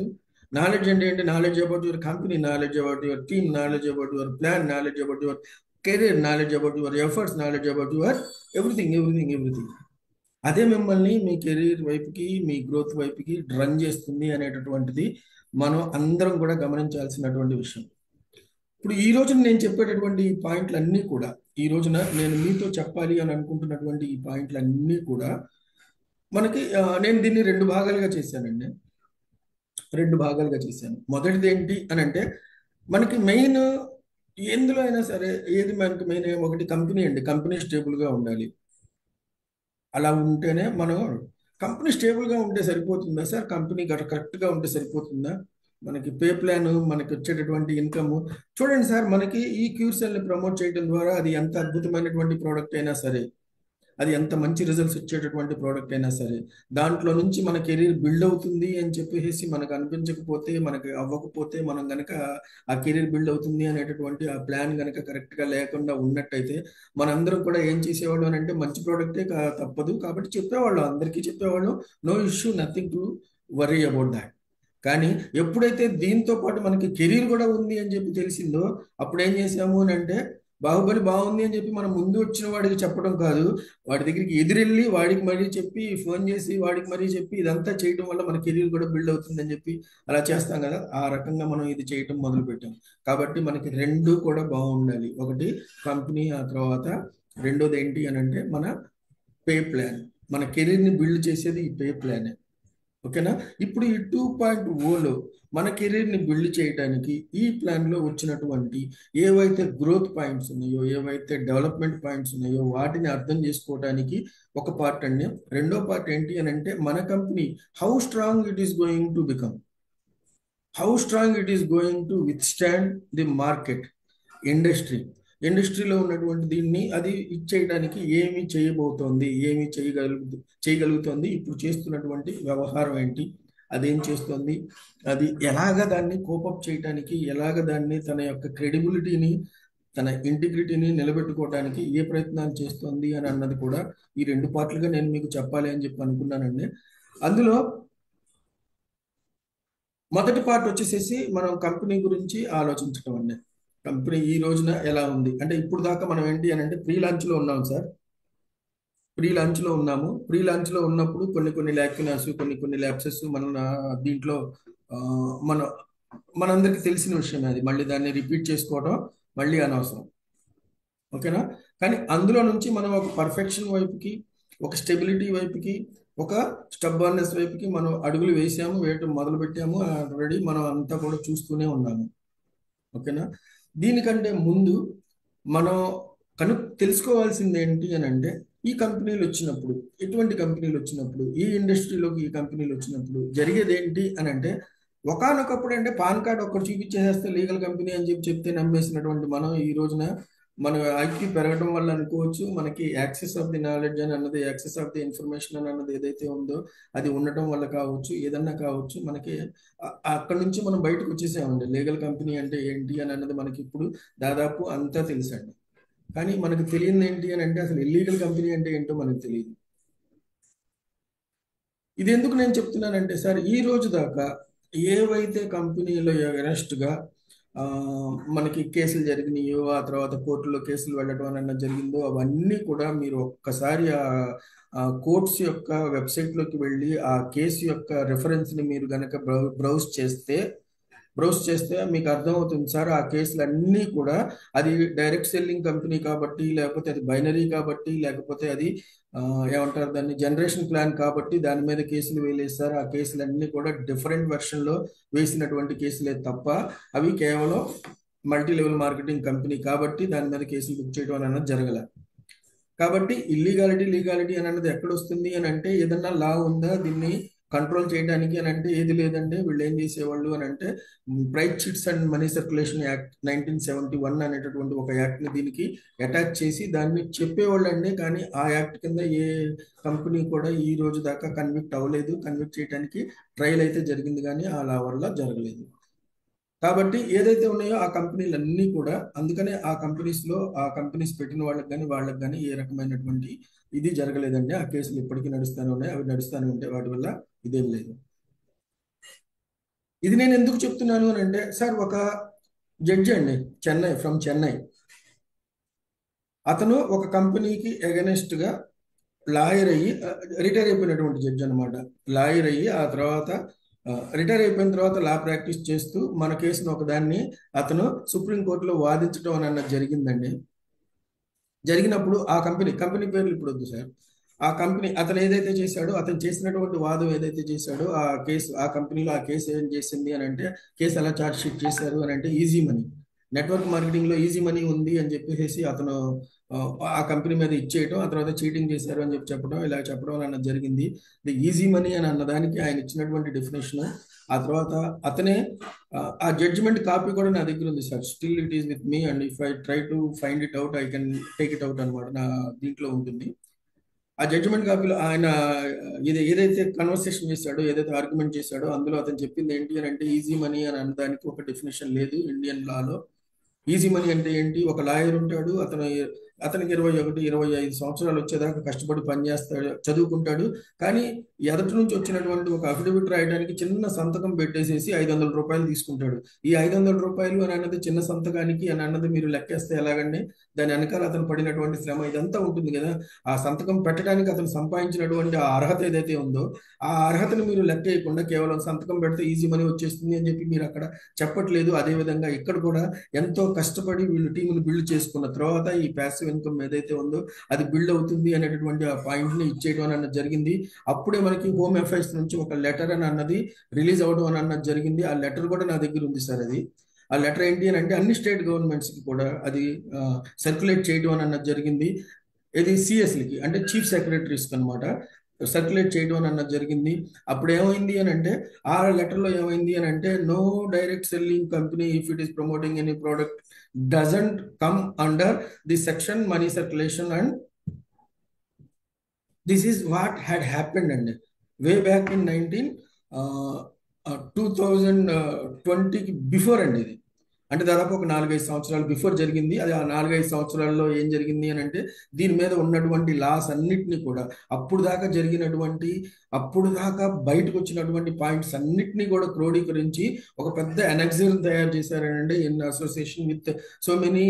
నాలెడ్జ్ అంటే ఏంటి? Knowledge about your company, knowledge about your team, knowledge about your plan, knowledge about your career, knowledge about your efforts, knowledge about your everything. అదే మిమ్మల్ని మీ career వైపుకి, మీ growth వైపుకి run చేస్తుంది అనేటటువంటిది మనం అందరం కూడా గమనించాల్సినటువంటి విషయం. ఇప్పుడు ఈ రోజున నేను చెప్పేటటువంటి ఈ పాయింట్లన్నీ కూడా, ఈ రోజున నేను మీతో చెప్పాలి అని అనుకుంటున్నటువంటి ఈ పాయింట్లన్నీ కూడా మనకి నేను దీన్ని 2 భాగాలుగా చేశానండి. 2 భాగాలుగా చేశాను. మొదటిది ఏంటి అని అంటే మనకి మెయిన్ ఎందులో అయినా సరే ఏది మనకి మెయిన్, ఒకటి కంపెనీ అండి. కంపెనీ స్టేబుల్గా ఉండాలి. అలా ఉంటేనే మనం, కంపెనీ స్టేబుల్గా ఉంటే సరిపోతుందా సార్? కంపెనీ కరెక్ట్గా ఉంటే సరిపోతుందా? మనకి పే ప్లాన్, మనకి వచ్చేటటువంటి ఇన్కమ్ చూడండి సార్. మనకి ఈ క్యూర్సెల్ని ప్రమోట్ చేయడం ద్వారా అది ఎంత అద్భుతమైనటువంటి ప్రోడక్ట్ అయినా సరే, అది ఎంత మంచి రిజల్ట్స్ వచ్చేటటువంటి ప్రోడక్ట్ అయినా సరే, దాంట్లో నుంచి మన కెరీర్ బిల్డ్ అవుతుంది అని చెప్పేసి మనకు అనిపించకపోతే, మనకి అవ్వకపోతే, మనం కనుక ఆ కెరీర్ బిల్డ్ అవుతుంది అనేటటువంటి ఆ ప్లాన్ కనుక కరెక్ట్గా లేకుండా ఉన్నట్టయితే మనందరం కూడా ఏం చేసేవాళ్ళు అని అంటే మంచి ప్రోడక్టే తప్పదు కాబట్టి చెప్పేవాళ్ళు, అందరికీ చెప్పేవాళ్ళు, no issue, nothing to worry about that. కానీ ఎప్పుడైతే దీంతో పాటు మనకి కెరీర్ కూడా ఉంది అని చెప్పి తెలిసిందో అప్పుడు ఏం చేసాము అని అంటే, బాహుబలి బాగుంది అని చెప్పి మనం ముందు వచ్చిన వాడికి చెప్పడం కాదు, వాడి దగ్గరికి ఎదురెళ్ళి వాడికి మరీ చెప్పి, ఫోన్ చేసి వాడికి మరీ చెప్పి, ఇదంతా చేయడం వల్ల మన కెరీర్ కూడా బిల్డ్ అవుతుందని చెప్పి అలా చేస్తాం కదా. ఆ రకంగా మనం ఇది చేయటం మొదలు పెట్టాం. కాబట్టి మనకి 2 కూడా బాగుండాలి. ఒకటి కంపెనీ, ఆ తర్వాత రెండోది ఏంటి అని అంటే మన పే ప్లాన్. మన కెరీర్ని బిల్డ్ చేసేది ఈ పే ప్లానే. ఓకేనా? ఇప్పుడు ఈ 2.0లో మన కెరీర్ని బిల్డ్ చేయడానికి ఈ ప్లాన్లో వచ్చినటువంటి ఏవైతే గ్రోత్ పాయింట్స్ ఉన్నాయో, ఏవైతే డెవలప్మెంట్ పాయింట్స్ ఉన్నాయో వాటిని అర్థం చేసుకోవడానికి ఒక పార్ట్ అండి. రెండో పార్ట్ ఏంటి అని అంటే మన company how strong it is going to become, how strong it is going to withstand the market, ఇండస్ట్రీలో ఉన్నటువంటి దీన్ని అది ఇచ్చేయడానికి ఏమి చేయబోతోంది, ఏమి చేయగలుగుతోంది, ఇప్పుడు చేస్తున్నటువంటి వ్యవహారం ఏంటి, అదేం చేస్తుంది, అది ఎలాగ దాన్ని కోపప్ చేయడానికి, ఎలాగ దాన్ని తన యొక్క క్రెడిబిలిటీని, తన ఇంటిగ్రిటీని నిలబెట్టుకోవడానికి ఏ ప్రయత్నాలు చేస్తుంది అని అన్నది కూడా ఈ 2 పార్ట్లుగా నేను మీకు చెప్పాలి అని చెప్పి అనుకున్నానండి. అందులో మొదటి పార్ట్ వచ్చేసేసి మనం కంపెనీ గురించి ఆలోచించడం అండి. కంపెనీ ఈ రోజున ఎలా ఉంది అంటే, ఇప్పుడు దాకా మనం ఏంటి అని అంటే ప్రీ లాంచ్లో ఉన్నాం సార్. ప్రీ లాంచ్లో ఉన్నప్పుడు కొన్ని ల్యాక్యునాస్, కొన్ని ల్యాప్సెస్ మన దీంట్లో మనందరికీ తెలిసిన విషయమే. అది మళ్ళీ దాన్ని రిపీట్ చేసుకోవడం మళ్ళీ అనవసరం. ఓకేనా? కానీ అందులో నుంచి మనం ఒక పర్ఫెక్షన్ వైపుకి, ఒక స్టెబిలిటీ వైపుకి, ఒక స్టబ్బార్నెస్ వైపుకి మనం అడుగులు వేయటం మొదలు పెట్టాము. ఆల్రెడీ మనం అంతా కూడా చూస్తూనే ఉన్నాము. ఓకేనా? దీనికంటే ముందు మనం తెలుసుకోవాల్సింది ఏంటి అని అంటే, ఈ కంపెనీలు వచ్చినప్పుడు, ఎటువంటి కంపెనీలు వచ్చినప్పుడు, ఈ ఇండస్ట్రీలోకి ఈ కంపెనీలు వచ్చినప్పుడు జరిగేది ఏంటి అని అంటే, ఒకానొకప్పుడు అంటే పాన్ కార్డ్ ఒక్కటి చూపించేస్తే లీగల్ కంపెనీ అని చెప్తే నమ్మేసినటువంటి మనం ఈ రోజున మన ఐక్యూ పెరగడం వల్ల అనుకోవచ్చు, మనకి యాక్సెస్ ఆఫ్ ది నాలెడ్జ్ అని అన్నది, యాక్సెస్ ఆఫ్ ది ఇన్ఫర్మేషన్ అని అన్నది ఏదైతే ఉందో అది ఉండటం వల్ల కావచ్చు, ఏదన్నా కావచ్చు, మనకి అక్కడ నుంచి మనం బయటకు వచ్చేసామండి. లీగల్ కంపెనీ అంటే ఏంటి అని అన్నది మనకి ఇప్పుడు దాదాపు అంతా తెలుసండి. కానీ మనకు తెలియదు ఏంటి అని అంటే అసలు ఇల్లీగల్ కంపెనీ అంటే ఏంటో మనకు తెలియదు. ఇది ఎందుకు నేను చెప్తున్నానంటే సార్, ఈ రోజు దాకా ఏవైతే కంపెనీలో అరెస్ట్గా మనకి కేసులు జరిగినాయో, ఆ తర్వాత కోర్టులో కేసులు వెళ్ళడం అన్న జరిగిందో అవన్నీ కూడా మీరు ఒక్కసారి ఆ కోర్ట్స్ యొక్క వెబ్సైట్లోకి వెళ్ళి ఆ కేసు యొక్క రెఫరెన్స్ని మీరు గనక బ్రౌజ్ చేస్తే మీకు అర్థమవుతుంది సార్. ఆ కేసులన్నీ కూడా అది డైరెక్ట్ సెల్లింగ్ కంపెనీ కాబట్టి, లేకపోతే అది బైనరీ కాబట్టి, లేకపోతే అది ఏమంటారు దాన్ని జనరేషన్ ప్లాన్ కాబట్టి దాని మీద కేసులు వేలేస్తారు. ఆ కేసులన్నీ కూడా డిఫరెంట్ వెర్షన్లో వేసినటువంటి కేసులే తప్ప అవి కేవలం మల్టీ లెవెల్ మార్కెటింగ్ కంపెనీ కాబట్టి దాని మీద కేసులు బుక్ చేయడం అన్నది జరగల. కాబట్టి లీగాలిటీ అని అన్నది ఎక్కడ వస్తుంది అని అంటే, ఏదన్నా లా ఉందా, దీన్ని కంట్రోల్ చేయడానికి అని అంటే ఏది లేదండి. వీళ్ళు ఏం చేసేవాళ్ళు అని అంటే price chits and money circulation act 1971 అనేటటువంటి ఒక యాక్ట్ని దీనికి అటాచ్ చేసి దాన్ని చెప్పేవాళ్ళు అండి. కానీ ఆ యాక్ట్ కింద ఏ కంపెనీ కూడా ఈ రోజు దాకా కన్విక్ట్ అవ్వలేదు. కన్విక్ట్ చేయడానికి ట్రయల్ అయితే జరిగింది కానీ అలా వల్ల జరగలేదు. కాబట్టి ఏదైతే ఉన్నాయో ఆ కంపెనీలన్నీ కూడా, అందుకనే ఆ కంపెనీస్ పెట్టిన వాళ్ళకి కానీ ఏ రకమైనటువంటి ఇది జరగలేదండి. ఆ కేసులు ఇప్పటికీ నడుస్తూనే ఉన్నాయి. అవి నడుస్తూనే ఉంటాయి. వాటి వల్ల ఇదేం లేదు. ఇది నేను ఎందుకు చెప్తున్నాను అని అంటే, సార్ ఒక జడ్జి అండి, ఫ్రమ్ చెన్నై, అతను ఒక కంపెనీకి ఎగనెస్ట్ గా లాయర్ అయ్యి రిటైర్ అయిపోయినటువంటి జడ్జి అనమాట. లాయర్ అయ్యి ఆ తర్వాత రిటైర్ అయిపోయిన తర్వాత లా ప్రాక్టీస్ చేస్తూ మన కేసును ఒకదాన్ని అతను సుప్రీంకోర్టులో వాదించడం అని అన్నది జరిగిందండి. జరిగినప్పుడు ఆ కంపెనీ పేర్లు ఇప్పుడు వద్దు సార్. ఆ కంపెనీ అతను ఏదైతే చేశాడో, అతను చేసినటువంటి వాదం ఏదైతే చేశాడో ఆ కంపెనీలో ఆ కేసు ఏం చేసింది అని అంటే, కేసు ఎలా ఛార్జ్ షీట్ చేశారు అని అంటే, ఈజీ మనీ, నెట్వర్క్ మార్కెటింగ్ లో ఈజీ మనీ ఉంది అని చెప్పేసి అతను ఆ కంపెనీ మీద ఇచ్చేయటం, ఆ తర్వాత చీటింగ్ చేశారు అని చెప్పడం, ఇలా చెప్పడం అన్నది జరిగింది. ది ఈజీ మనీ అని అన్నదానికి ఆయన ఇచ్చినటువంటి డెఫినేషన్. ఆ తర్వాత అతనే ఆ జడ్జిమెంట్ కాపీ కూడా నా దగ్గర ఉంది sir. Still it is with me and if I try to find it out I can take it out అనమాట. నా దీంట్లో ఉంటుంది. ఆ జడ్జిమెంట్ కాపీలో ఆయన ఏదైతే కన్వర్సేషన్ చేశాడో, ఏదైతే ఆర్గ్యుమెంట్ చేశాడో, అందులో అతను చెప్పింది ఏంటి అని అంటే, ఈజీ మనీ అని అనడానికి ఒక డెఫినేషన్ లేదు ఇండియన్ లాలో. ఈజీ మనీ అంటే ఏంటి? ఒక లాయర్ ఉంటాడు, అతనికి 21-25 సంవత్సరాలు వచ్చేదాకా కష్టపడి పనిచేస్తాడు, చదువుకుంటాడు. కానీ ఎదటి నుంచి వచ్చినటువంటి ఒక అఫిడవిట్ రాయడానికి చిన్న సంతకం పెట్టేసేసి 500 రూపాయలు తీసుకుంటాడు. ఈ 500 రూపాయలు అని అన్నది చిన్న సంతకానికి అని అన్నది మీరు లెక్కేస్తే ఎలాగండి? దాని వెనకాల అతను పడినటువంటి శ్రమ ఇదంతా ఉంటుంది కదా. ఆ సంతకం పెట్టడానికి అతను సంపాదించినటువంటి ఆ అర్హత ఏదైతే ఉందో, ఆ అర్హతను మీరు లెక్కేయకుండా కేవలం సంతకం పెడితే ఈజీ మనీ వచ్చేస్తుంది అని చెప్పి మీరు అక్కడ చెప్పట్లేదు. అదేవిధంగా ఇక్కడ కూడా ఎంతో కష్టపడి వీళ్ళు టీమును బిల్డ్ చేసుకున్న తర్వాత ఈ ప్యాసివ్ ఇన్కమ్ ఏదైతే ఉందో అది బిల్డ్ అవుతుంది అనేటటువంటి ఆ పాయింట్ ని ఇచ్చేయడం అని అన్నది జరిగింది. అప్పుడే మనకి హోమ్ అఫైర్స్ నుంచి ఒక లెటర్ అని అన్నది రిలీజ్ అవడం అని అన్నది జరిగింది. ఆ లెటర్ కూడా నా దగ్గర ఉంది సార్. అది ఆ లెటర్ ఏంటి అని అంటే, అన్ని స్టేట్ గవర్నమెంట్స్ కి కూడా అది సర్క్యులేట్ చేయడం అని అన్నది జరిగింది. ఇది సిఎస్లకి అంటే చీఫ్ సెక్రటరీస్ అనమాట సర్క్యులేట్ చేయడం అన్నది జరిగింది. అప్పుడు ఏమైంది అని అంటే, ఆ లెటర్లో ఏమైంది అని అంటే, no direct selling company if it is promoting any product doesn't come under the section money circulation and this is what had happened అండి వే బ్యాక్ ఇన్ 2020కి బిఫోర్ అండి. ఇది అంటే దాదాపు ఒక 4-5 సంవత్సరాలు బిఫోర్ జరిగింది. అది ఆ 4-5 సంవత్సరాల్లో ఏం జరిగింది అని అంటే, దీని మీద ఉన్నటువంటి లాస్ అన్నిటినీ కూడా అప్పుడు దాకా బయటకు వచ్చినటువంటి పాయింట్స్ అన్నిటినీ కూడా క్రోడీకరించి ఒక పెద్ద ఎనెక్సర్ తయారు చేశారనండి in association with so many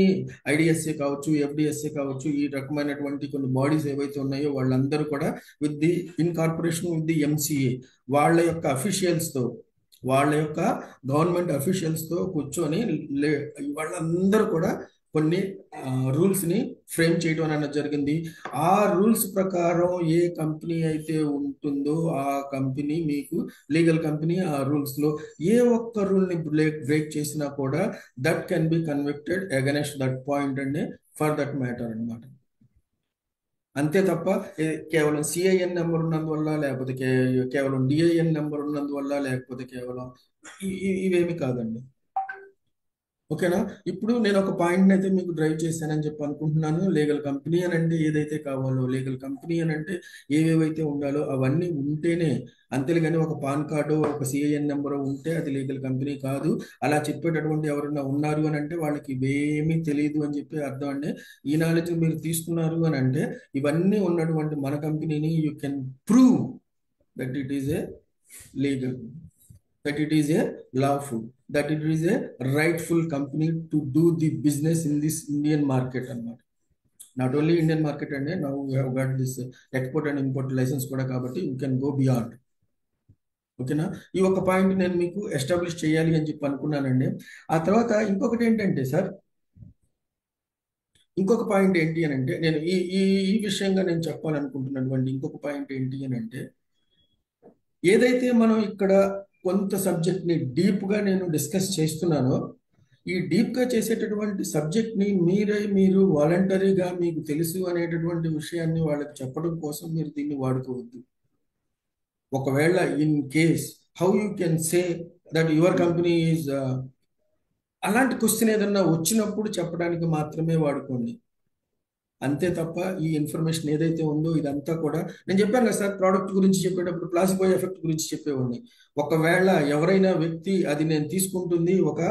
IDSA కావచ్చు, ఎఫ్డిఎస్ఏ కావచ్చు, ఈ రకమైనటువంటి కొన్ని బాడీస్ ఏవైతే ఉన్నాయో వాళ్ళందరూ కూడా with the in corporation with the MCA వాళ్ళ యొక్క అఫీషియల్స్తో, వాళ్ళ యొక్క గవర్నమెంట్ అఫీషియల్స్తో కూర్చొని వాళ్ళందరూ కూడా కొన్ని రూల్స్ని ఫ్రేమ్ చేయడం అన్నది జరిగింది. ఆ రూల్స్ ప్రకారం ఏ కంపెనీ అయితే ఉంటుందో ఆ కంపెనీ మీకు లీగల్ కంపెనీ, ఆ రూల్స్లో ఏ ఒక్క రూల్ని బ్రేక్ చేసినా కూడా that can be convicted against that point అండి ఫర్ దట్ మ్యాటర్ అనమాట. అంతే తప్ప కేవలం సిఐఎన్ నెంబర్ ఉన్నందువల్ల, లేకపోతే కేవలం డిఐఎన్ నెంబర్ ఉన్నందువల్ల, లేకపోతే కేవలం ఇవేమి కాదండి. ఓకేనా? ఇప్పుడు నేను ఒక పాయింట్ అయితే మీకు డ్రైవ్ చేశానని చెప్పి అనుకుంటున్నాను. లీగల్ కంపెనీ అని అంటే ఏదైతే కావాలో, లీగల్ కంపెనీ అని అంటే ఏవేవైతే ఉండాలో అవన్నీ ఉంటేనే, అంతేగాని ఒక పాన్ కార్డు, ఒక సిఐఎన్ నెంబర్ ఉంటే అది లీగల్ కంపెనీ కాదు. అలా చెప్పేటటువంటి ఎవరైనా ఉన్నారు అని అంటే వాళ్ళకి ఇవేమీ తెలియదు అని చెప్పి అర్థం అండి. ఈ నాలెడ్జ్ మీరు తీసుకున్నారు అని అంటే ఇవన్నీ ఉన్నటువంటి మన కంపెనీని you can prove that it is a legal, that it is a lawful, that it is a rightful company to do the business in this Indian market అన్నమాట. Not only Indian market and now we have got this export and import license కూడా, కాబట్టి you can go beyond. ఓకేనా? ఈ ఒక point నేను మీకు establish చేయాలి అని చెప్పి అనుకున్నానండి. ఆ తర్వాత ఇంకొకటి ఏంటంటే సార్, ఇంకొక పాయింట్ ఏంటి అని అంటే, నేను ఈ విషయంగా నేను చెప్పాలనుకుంటున్నటువంటి ఇంకొక పాయింట్ ఏంటి అని అంటే, ఏదైతే మనం ఇక్కడ కొంత సబ్జెక్ట్ని డీప్గా నేను డిస్కస్ చేస్తున్నానో, ఈ డీప్గా చేసేటటువంటి సబ్జెక్ట్ని మీరు వాలంటరీగా మీకు తెలుసు అనేటటువంటి విషయాన్ని వాళ్ళకి చెప్పడం కోసం మీరు దీన్ని వాడుకోవద్దు. ఒకవేళ in case how you can say that your company is అలాంటి క్వశ్చన్ ఏదన్నా వచ్చినప్పుడు చెప్పడానికి మాత్రమే వాడుకోండి. అంతే తప్ప ఈ ఇన్ఫర్మేషన్ ఏదైతే ఉందో ఇదంతా కూడా నేను చెప్పాను కదా సార్, ప్రోడక్ట్ గురించి చెప్పేటప్పుడు ప్లాసిబో ఎఫెక్ట్ గురించి చెప్పేవాడిని. ఒకవేళ ఎవరైనా వ్యక్తి అది నేను తీసుకుంటుంది ఒక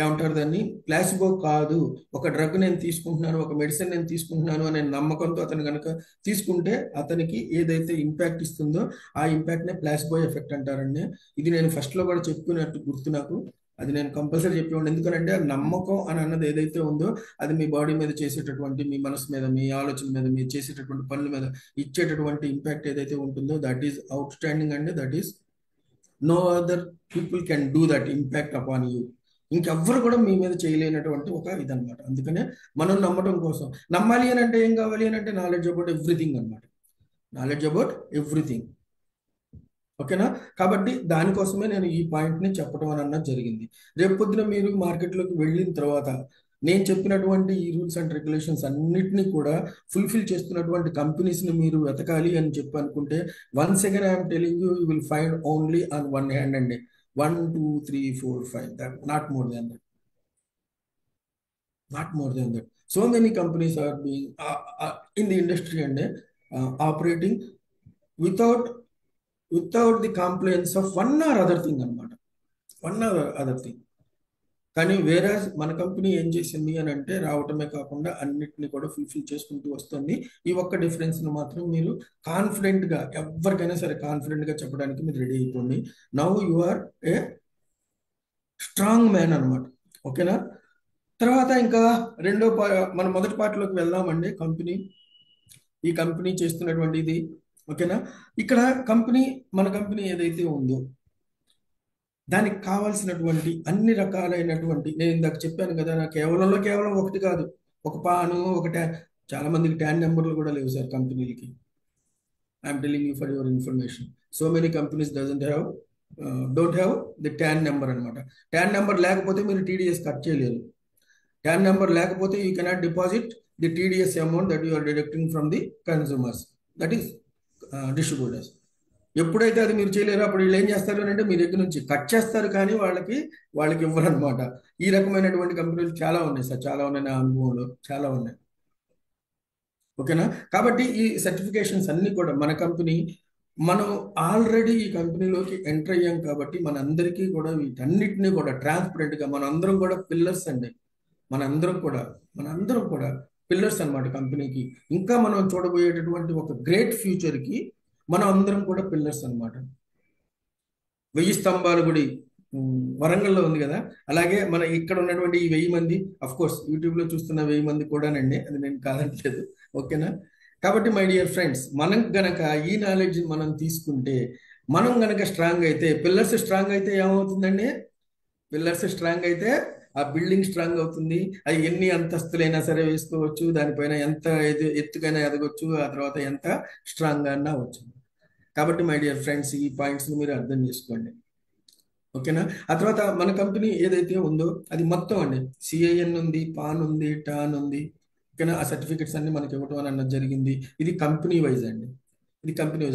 ఏమంటారు దాన్ని, ప్లాసిబో కాదు, ఒక డ్రగ్ నేను తీసుకుంటున్నాను, ఒక మెడిసిన్ నేను తీసుకుంటున్నాను అనే నమ్మకంతో అతను కనుక తీసుకుంటే అతనికి ఏదైతే ఇంపాక్ట్ ఇస్తుందో ఆ ఇంపాక్ట్నే ప్లాసిబో ఎఫెక్ట్ అంటారండి. ఇది నేను ఫస్ట్లో కూడా చెప్పుకున్నట్టు గుర్తు నాకు, అది నేను కంపల్సరీ చెప్పేవాడిని. ఎందుకంటే నమ్మకం అని అన్నది ఏదైతే ఉందో అది మీ బాడీ మీద చేసేటటువంటి, మీ మనసు మీద, మీ ఆలోచన మీద, మీరు చేసేటటువంటి పనుల మీద ఇచ్చేటటువంటి ఇంపాక్ట్ ఏదైతే ఉంటుందో దట్ ఈస్ అవుట్ స్టాండింగ్ అండి. That is no other people can do that impact upon you. ఇంకెవ్వరు కూడా మీ మీద చేయలేనటువంటి ఒక ఇదనమాట. అందుకనే మనం నమ్మటం కోసం, నమ్మాలి అని అంటే ఏం కావాలి అని అంటే నాలెడ్జ్ అబౌట్ ఎవ్రీథింగ్ అనమాట. Knowledge about everything. ఓకేనా? కాబట్టి దానికోసమే నేను ఈ పాయింట్ని చెప్పడం అని అన్నది జరిగింది. రేపు పొద్దున మీరు మార్కెట్లోకి వెళ్ళిన తర్వాత నేను చెప్పినటువంటి ఈ రూల్స్ అండ్ రెగ్యులేషన్స్ అన్నిటినీ కూడా ఫుల్ఫిల్ చేస్తున్నటువంటి కంపెనీస్ని మీరు వెతకాలి అని చెప్పి అనుకుంటే, once again I'm telling you, you will find only on one hand అండి. 1, 2, 3, 4, 5, that not more than that, not more than that. So many companies are being in the industry and operating without the compliance of one or other thing anamata, one or other thing. కానీ వేరాజ్ మన company ఏం చేసింది అని అంటే రావటమే కాకుండా అన్నిటిని కూడా ఫుల్ఫిల్ చేసుకుంటూ వస్తుంది. ఈ ఒక్క డిఫరెన్స్ను మాత్రం మీరు కాన్ఫిడెంట్గా, ఎవరికైనా సరే కాన్ఫిడెంట్గా చెప్పడానికి మీరు రెడీ అయిపోండి. Now you are a strong man అనమాట. ఓకేనా? తర్వాత ఇంకా మన మొదటి పార్ట్లోకి వెళ్దామండి. ఈ కంపెనీ చేస్తున్నటువంటి ఇది. ఓకేనా? ఇక్కడ మన కంపెనీ ఏదైతే ఉందో దానికి కావాల్సినటువంటి అన్ని రకాలైనటువంటి, నేను ఇందాక చెప్పాను కదా, కేవలం ఒకటి కాదు, ఒక పాను, ఒక చాలా మందికి ట్యాన్ నెంబర్లు కూడా లేవు సార్ కంపెనీలకి. I'm telling you for your information. So many companies don't have the TAN number అనమాట. ట్యాన్ నెంబర్ లేకపోతే మీరు టీడీఎస్ కట్ చేయలేరు. ట్యాన్ నెంబర్ లేకపోతే you cannot deposit the TDS amount that you are deducting from the consumers, that is distributors. ఎప్పుడైతే అది మీరు చేయలేరో అప్పుడు వీళ్ళు ఏం చేస్తారు అంటే మీ దగ్గర నుంచి కట్ చేస్తారు, కానీ వాళ్ళకి ఇవ్వరు అనమాట. ఈ రకమైనటువంటి కంపెనీలు చాలా ఉన్నాయి సార్, చాలా ఉన్నాయి, నా అనుభవంలో చాలా ఉన్నాయి. ఓకేనా? కాబట్టి ఈ సర్టిఫికేషన్స్ అన్ని కూడా మన కంపెనీ, మనం ఆల్రెడీ ఈ కంపెనీలోకి ఎంటర్ అయ్యాం కాబట్టి మనందరికీ కూడా వీటన్నిటినీ కూడా ట్రాన్స్పరెంట్గా, మనందరం కూడా పిల్లర్స్ అండి. మనందరం కూడా పిల్లర్స్ అనమాట కంపెనీకి. ఇంకా మనం చూడబోయేటటువంటి ఒక గ్రేట్ ఫ్యూచర్కి మనం అందరం కూడా పిల్లర్స్ అనమాట. 1000 స్తంభాల గుడి వరంగల్లో ఉంది కదా, అలాగే మన ఇక్కడ ఉన్నటువంటి ఈ 1000 మంది, అఫ్ కోర్స్ యూట్యూబ్లో చూస్తున్న 1000 మంది కూడానండి, అది నేను కాదట్లేదు. ఓకేనా? కాబట్టి మై డియర్ ఫ్రెండ్స్, మనం గనక ఈ నాలెడ్జ్ మనం తీసుకుంటే, మనం గనక స్ట్రాంగ్ అయితే, పిల్లర్స్ స్ట్రాంగ్ అయితే ఏమవుతుందండి? పిల్లర్స్ స్ట్రాంగ్ అయితే ఆ బిల్డింగ్ స్ట్రాంగ్ అవుతుంది. అది ఎన్ని అంతస్తులైనా సరే వేసుకోవచ్చు, దానిపైన ఎంత ఎత్తుకైనా ఎదగొచ్చు, ఆ తర్వాత ఎంత స్ట్రాంగ్గా అన్నా అవ్వచ్చు. కాబట్టి మై డియర్ ఫ్రెండ్స్, ఈ పాయింట్స్ని మీరు అర్థం చేసుకోండి. ఓకేనా? ఆ తర్వాత మన కంపెనీ ఏదైతే ఉందో అది మొత్తం అండి, సిఐఎన్ ఉంది, పాన్ ఉంది, టాన్ ఉంది. ఓకేనా? ఆ సర్టిఫికెట్స్ అన్ని మనకి ఇవ్వటం అన్నది జరిగింది. ఇది కంపెనీ వైజ్ అండి, ఇది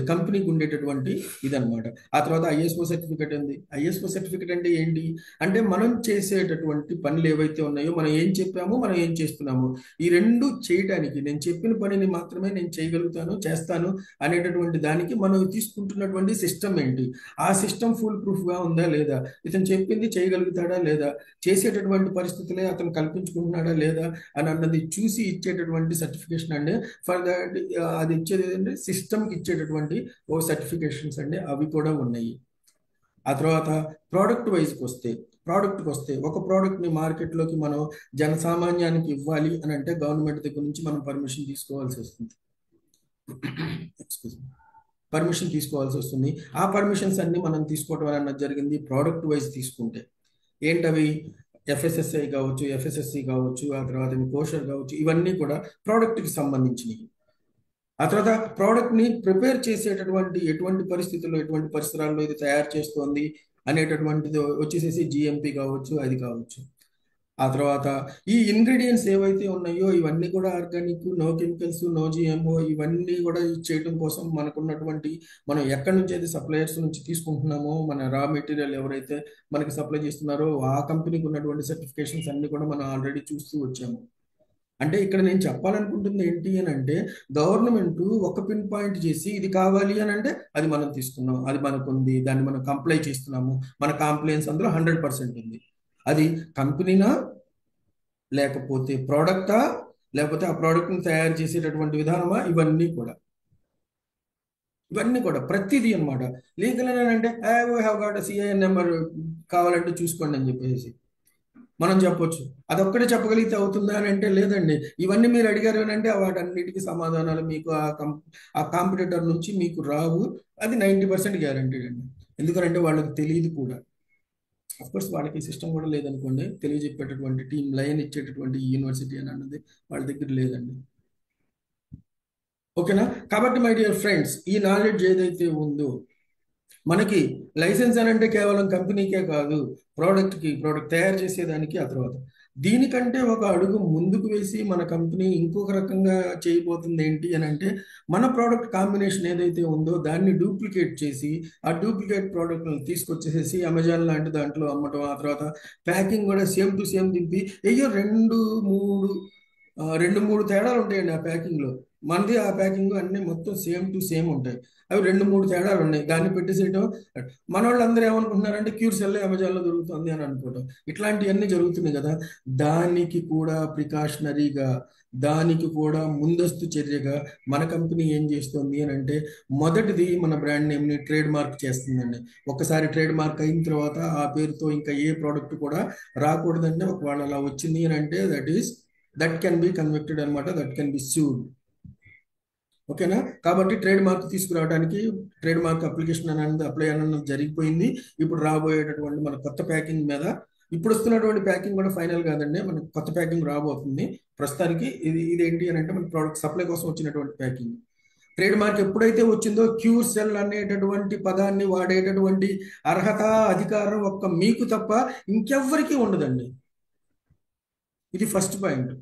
కంపెనీకి ఉండేటటువంటి ఇదనమాట. ఆ తర్వాత ఐఎస్ఓ సర్టిఫికెట్ ఉంది. ఐఎస్ఓ సర్టిఫికెట్ అంటే ఏంటి అంటే, మనం చేసేటటువంటి పనులు ఏవైతే ఉన్నాయో, మనం ఏం చెప్పామో, మనం ఏం చేస్తున్నామో, ఈ రెండు చేయడానికి, నేను చెప్పిన పనిని మాత్రమే నేను చేయగలుగుతాను, చేస్తాను అనేటటువంటి దానికి మనం తీసుకుంటున్నటువంటి సిస్టమ్ ఏంటి, ఆ సిస్టమ్ ఫుల్ ప్రూఫ్గా ఉందా లేదా, ఇతను చెప్పింది చేయగలుగుతాడా లేదా, చేసేటటువంటి పరిస్థితులే అతను కల్పించుకుంటున్నాడా లేదా అని అన్నది చూసి ఇచ్చేటటువంటి సర్టిఫికేషన్ అండి. ఫర్ దట్ అది ఇచ్చేది ఏంటంటే సిస్టమ్కి ఇచ్చేటటువంటి ఓ సర్టిఫికేషన్స్ అండి, అవి కూడా ఉన్నాయి. ఆ తర్వాత ప్రోడక్ట్కి వస్తే ఒక ప్రోడక్ట్ని మార్కెట్లోకి మనం జనసామాన్యానికి ఇవ్వాలి అని అంటే గవర్నమెంట్ దగ్గర నుంచి మనం పర్మిషన్ తీసుకోవాల్సి వస్తుంది. ఆ పర్మిషన్స్ అన్ని మనం తీసుకోవడం అన్నది జరిగింది. ప్రోడక్ట్ వైజ్ తీసుకుంటే ఏంటవి? ఎఫ్ఎస్ఎస్ఐ కావచ్చు, ఎఫ్ఎస్ఎస్సి కావచ్చు, ఆ తర్వాత కోషర్ కావచ్చు, ఇవన్నీ కూడా ప్రోడక్ట్కి సంబంధించినవి. ఆ తర్వాత ప్రోడక్ట్ని ప్రిపేర్ చేసేటటువంటి ఎటువంటి పరిస్థితుల్లో, ఎటువంటి పరిసరాల్లో ఇది తయారు చేస్తోంది అనేటటువంటిది వచ్చేసేసి జిఎంపి కావచ్చు, అది కావచ్చు. ఆ తర్వాత ఈ ఇంగ్రీడియంట్స్ ఏవైతే ఉన్నాయో ఇవన్నీ కూడా organic, no chemicals, no GMO, ఇవన్నీ కూడా చేయడం కోసం మనకున్నటువంటి మనం ఎక్కడి నుంచి అయితే సప్లయర్స్ నుంచి తీసుకుంటున్నామో మన రా మెటీరియల్ ఎవరైతే మనకి సప్లై చేస్తున్నారో ఆ కంపెనీకి ఉన్నటువంటి సర్టిఫికేషన్స్ అన్ని కూడా మనం ఆల్రెడీ చూస్తూ వచ్చాము. అంటే ఇక్కడ నేను చెప్పాలనుకుంటుంది ఏంటి అని అంటే గవర్నమెంట్ ఒక పిన్ పాయింట్ చేసి ఇది కావాలి అని అంటే అది మనం తీసుకున్నాం, అది మనకు ఉంది, దాన్ని మనం కంప్లై చేస్తున్నాము, మన కాంప్లైన్స్ అందులో 100% ఉంది. అది కంపెనీనా లేకపోతే ప్రోడక్టా లేకపోతే ఆ ప్రోడక్ట్ని తయారు చేసేటటువంటి విధానమా, ఇవన్నీ కూడా ప్రతిదీ అనమాట. లీగల్ అని అంటే we have got CIN number కావాలంటే చూసుకోండి అని చెప్పేసి మనం చెప్పొచ్చు. అదొక్కడే చెప్పగలిగితే అవుతుందా అని అంటే లేదండి. ఇవన్నీ మీరు అడిగారు అని అంటే వాటన్నిటికీ సమాధానాలు మీకు ఆ కాంపిటీటర్ నుంచి మీకు రావు. అది 90% గ్యారంటీడ్ అండి. ఎందుకంటే వాళ్ళకి తెలియదు కూడా. అఫ్కోర్స్ వాళ్ళకి సిస్టమ్ కూడా లేదనుకోండి, తెలియజెప్పేటటువంటి టీం లైన్ ఇచ్చేటటువంటి యూనివర్సిటీ అని అన్నది వాళ్ళ దగ్గర లేదండి. ఓకేనా? కాబట్టి మై డియర్ ఫ్రెండ్స్, ఈ నాలెడ్జ్ ఏదైతే ఉందో మనకి లైసెన్స్ అని అంటే కేవలం కంపెనీకే కాదు, ప్రోడక్ట్ తయారు చేసేదానికి. ఆ తర్వాత దీనికంటే ఒక అడుగు ముందుకు వేసి మన కంపెనీ ఇంకొక రకంగా చేయబోతుంది ఏంటి అని అంటే మన ప్రోడక్ట్ కాంబినేషన్ ఏదైతే ఉందో దాన్ని డూప్లికేట్ చేసి ఆ డూప్లికేట్ ప్రోడక్ట్ని తీసుకొచ్చేసేసి అమెజాన్ లాంటి దాంట్లో అమ్మటం. ఆ తర్వాత ప్యాకింగ్ కూడా సేమ్ టు సేమ్ దింపి రెండు మూడు తేడాలు ఉంటాయండి ఆ ప్యాకింగ్లో. మనది ఆ ప్యాకింగ్ అన్ని మొత్తం సేమ్ టు సేమ్ ఉంటాయి, అవి 2-3 తేడాలు ఉన్నాయి. దాన్ని పెట్టేసేయటం. మన వాళ్ళందరూ ఏమనుకుంటున్నారంటే క్యూర్ సెల్ అమెజాన్లో దొరుకుతుంది అని అనుకోవటం. ఇట్లాంటివన్నీ జరుగుతున్నాయి కదా. దానికి కూడా ప్రికాషనరీగా, దానికి కూడా ముందస్తు చర్యగా మన కంపెనీ ఏం చేస్తుంది అని అంటే మొదటిది మన బ్రాండ్ నేమ్ని ట్రేడ్ మార్క్ చేస్తుందండి. ఒకసారి ట్రేడ్ మార్క్ అయిన తర్వాత ఆ పేరుతో ఇంకా ఏ ప్రోడక్ట్ కూడా రాకూడదండి. ఒకవేళ అలా వచ్చింది అని అంటే దట్ కెన్ బి కన్విక్టెడ్ అనమాట, దట్ కెన్ బి సూడ్. ఓకేనా? కాబట్టి ట్రేడ్ మార్క్ తీసుకురావడానికి ట్రేడ్ మార్క్ అప్లికేషన్ అప్లై అన్నది జరిగిపోయింది. ఇప్పుడు రాబోయేటటువంటి మన కొత్త ప్యాకింగ్ మీద, ఇప్పుడు వస్తున్నటువంటి ప్యాకింగ్ కూడా ఫైనల్ కాదండి, మనకు కొత్త ప్యాకింగ్ రాబోతుంది. ప్రస్తుతానికి ఇదేంటి అని అంటే మన ప్రోడక్ట్ సప్లై కోసం వచ్చినటువంటి ప్యాకింగ్. ట్రేడ్ మార్క్ ఎప్పుడైతే వచ్చిందో క్యూర్ సెల్ అనేటటువంటి పదాన్ని వాడేటటువంటి అర్హత, అధికారం ఒక్క మీకు తప్ప ఇంకెవ్వరికీ ఉండదండి. ఇది ఫస్ట్ పాయింట్.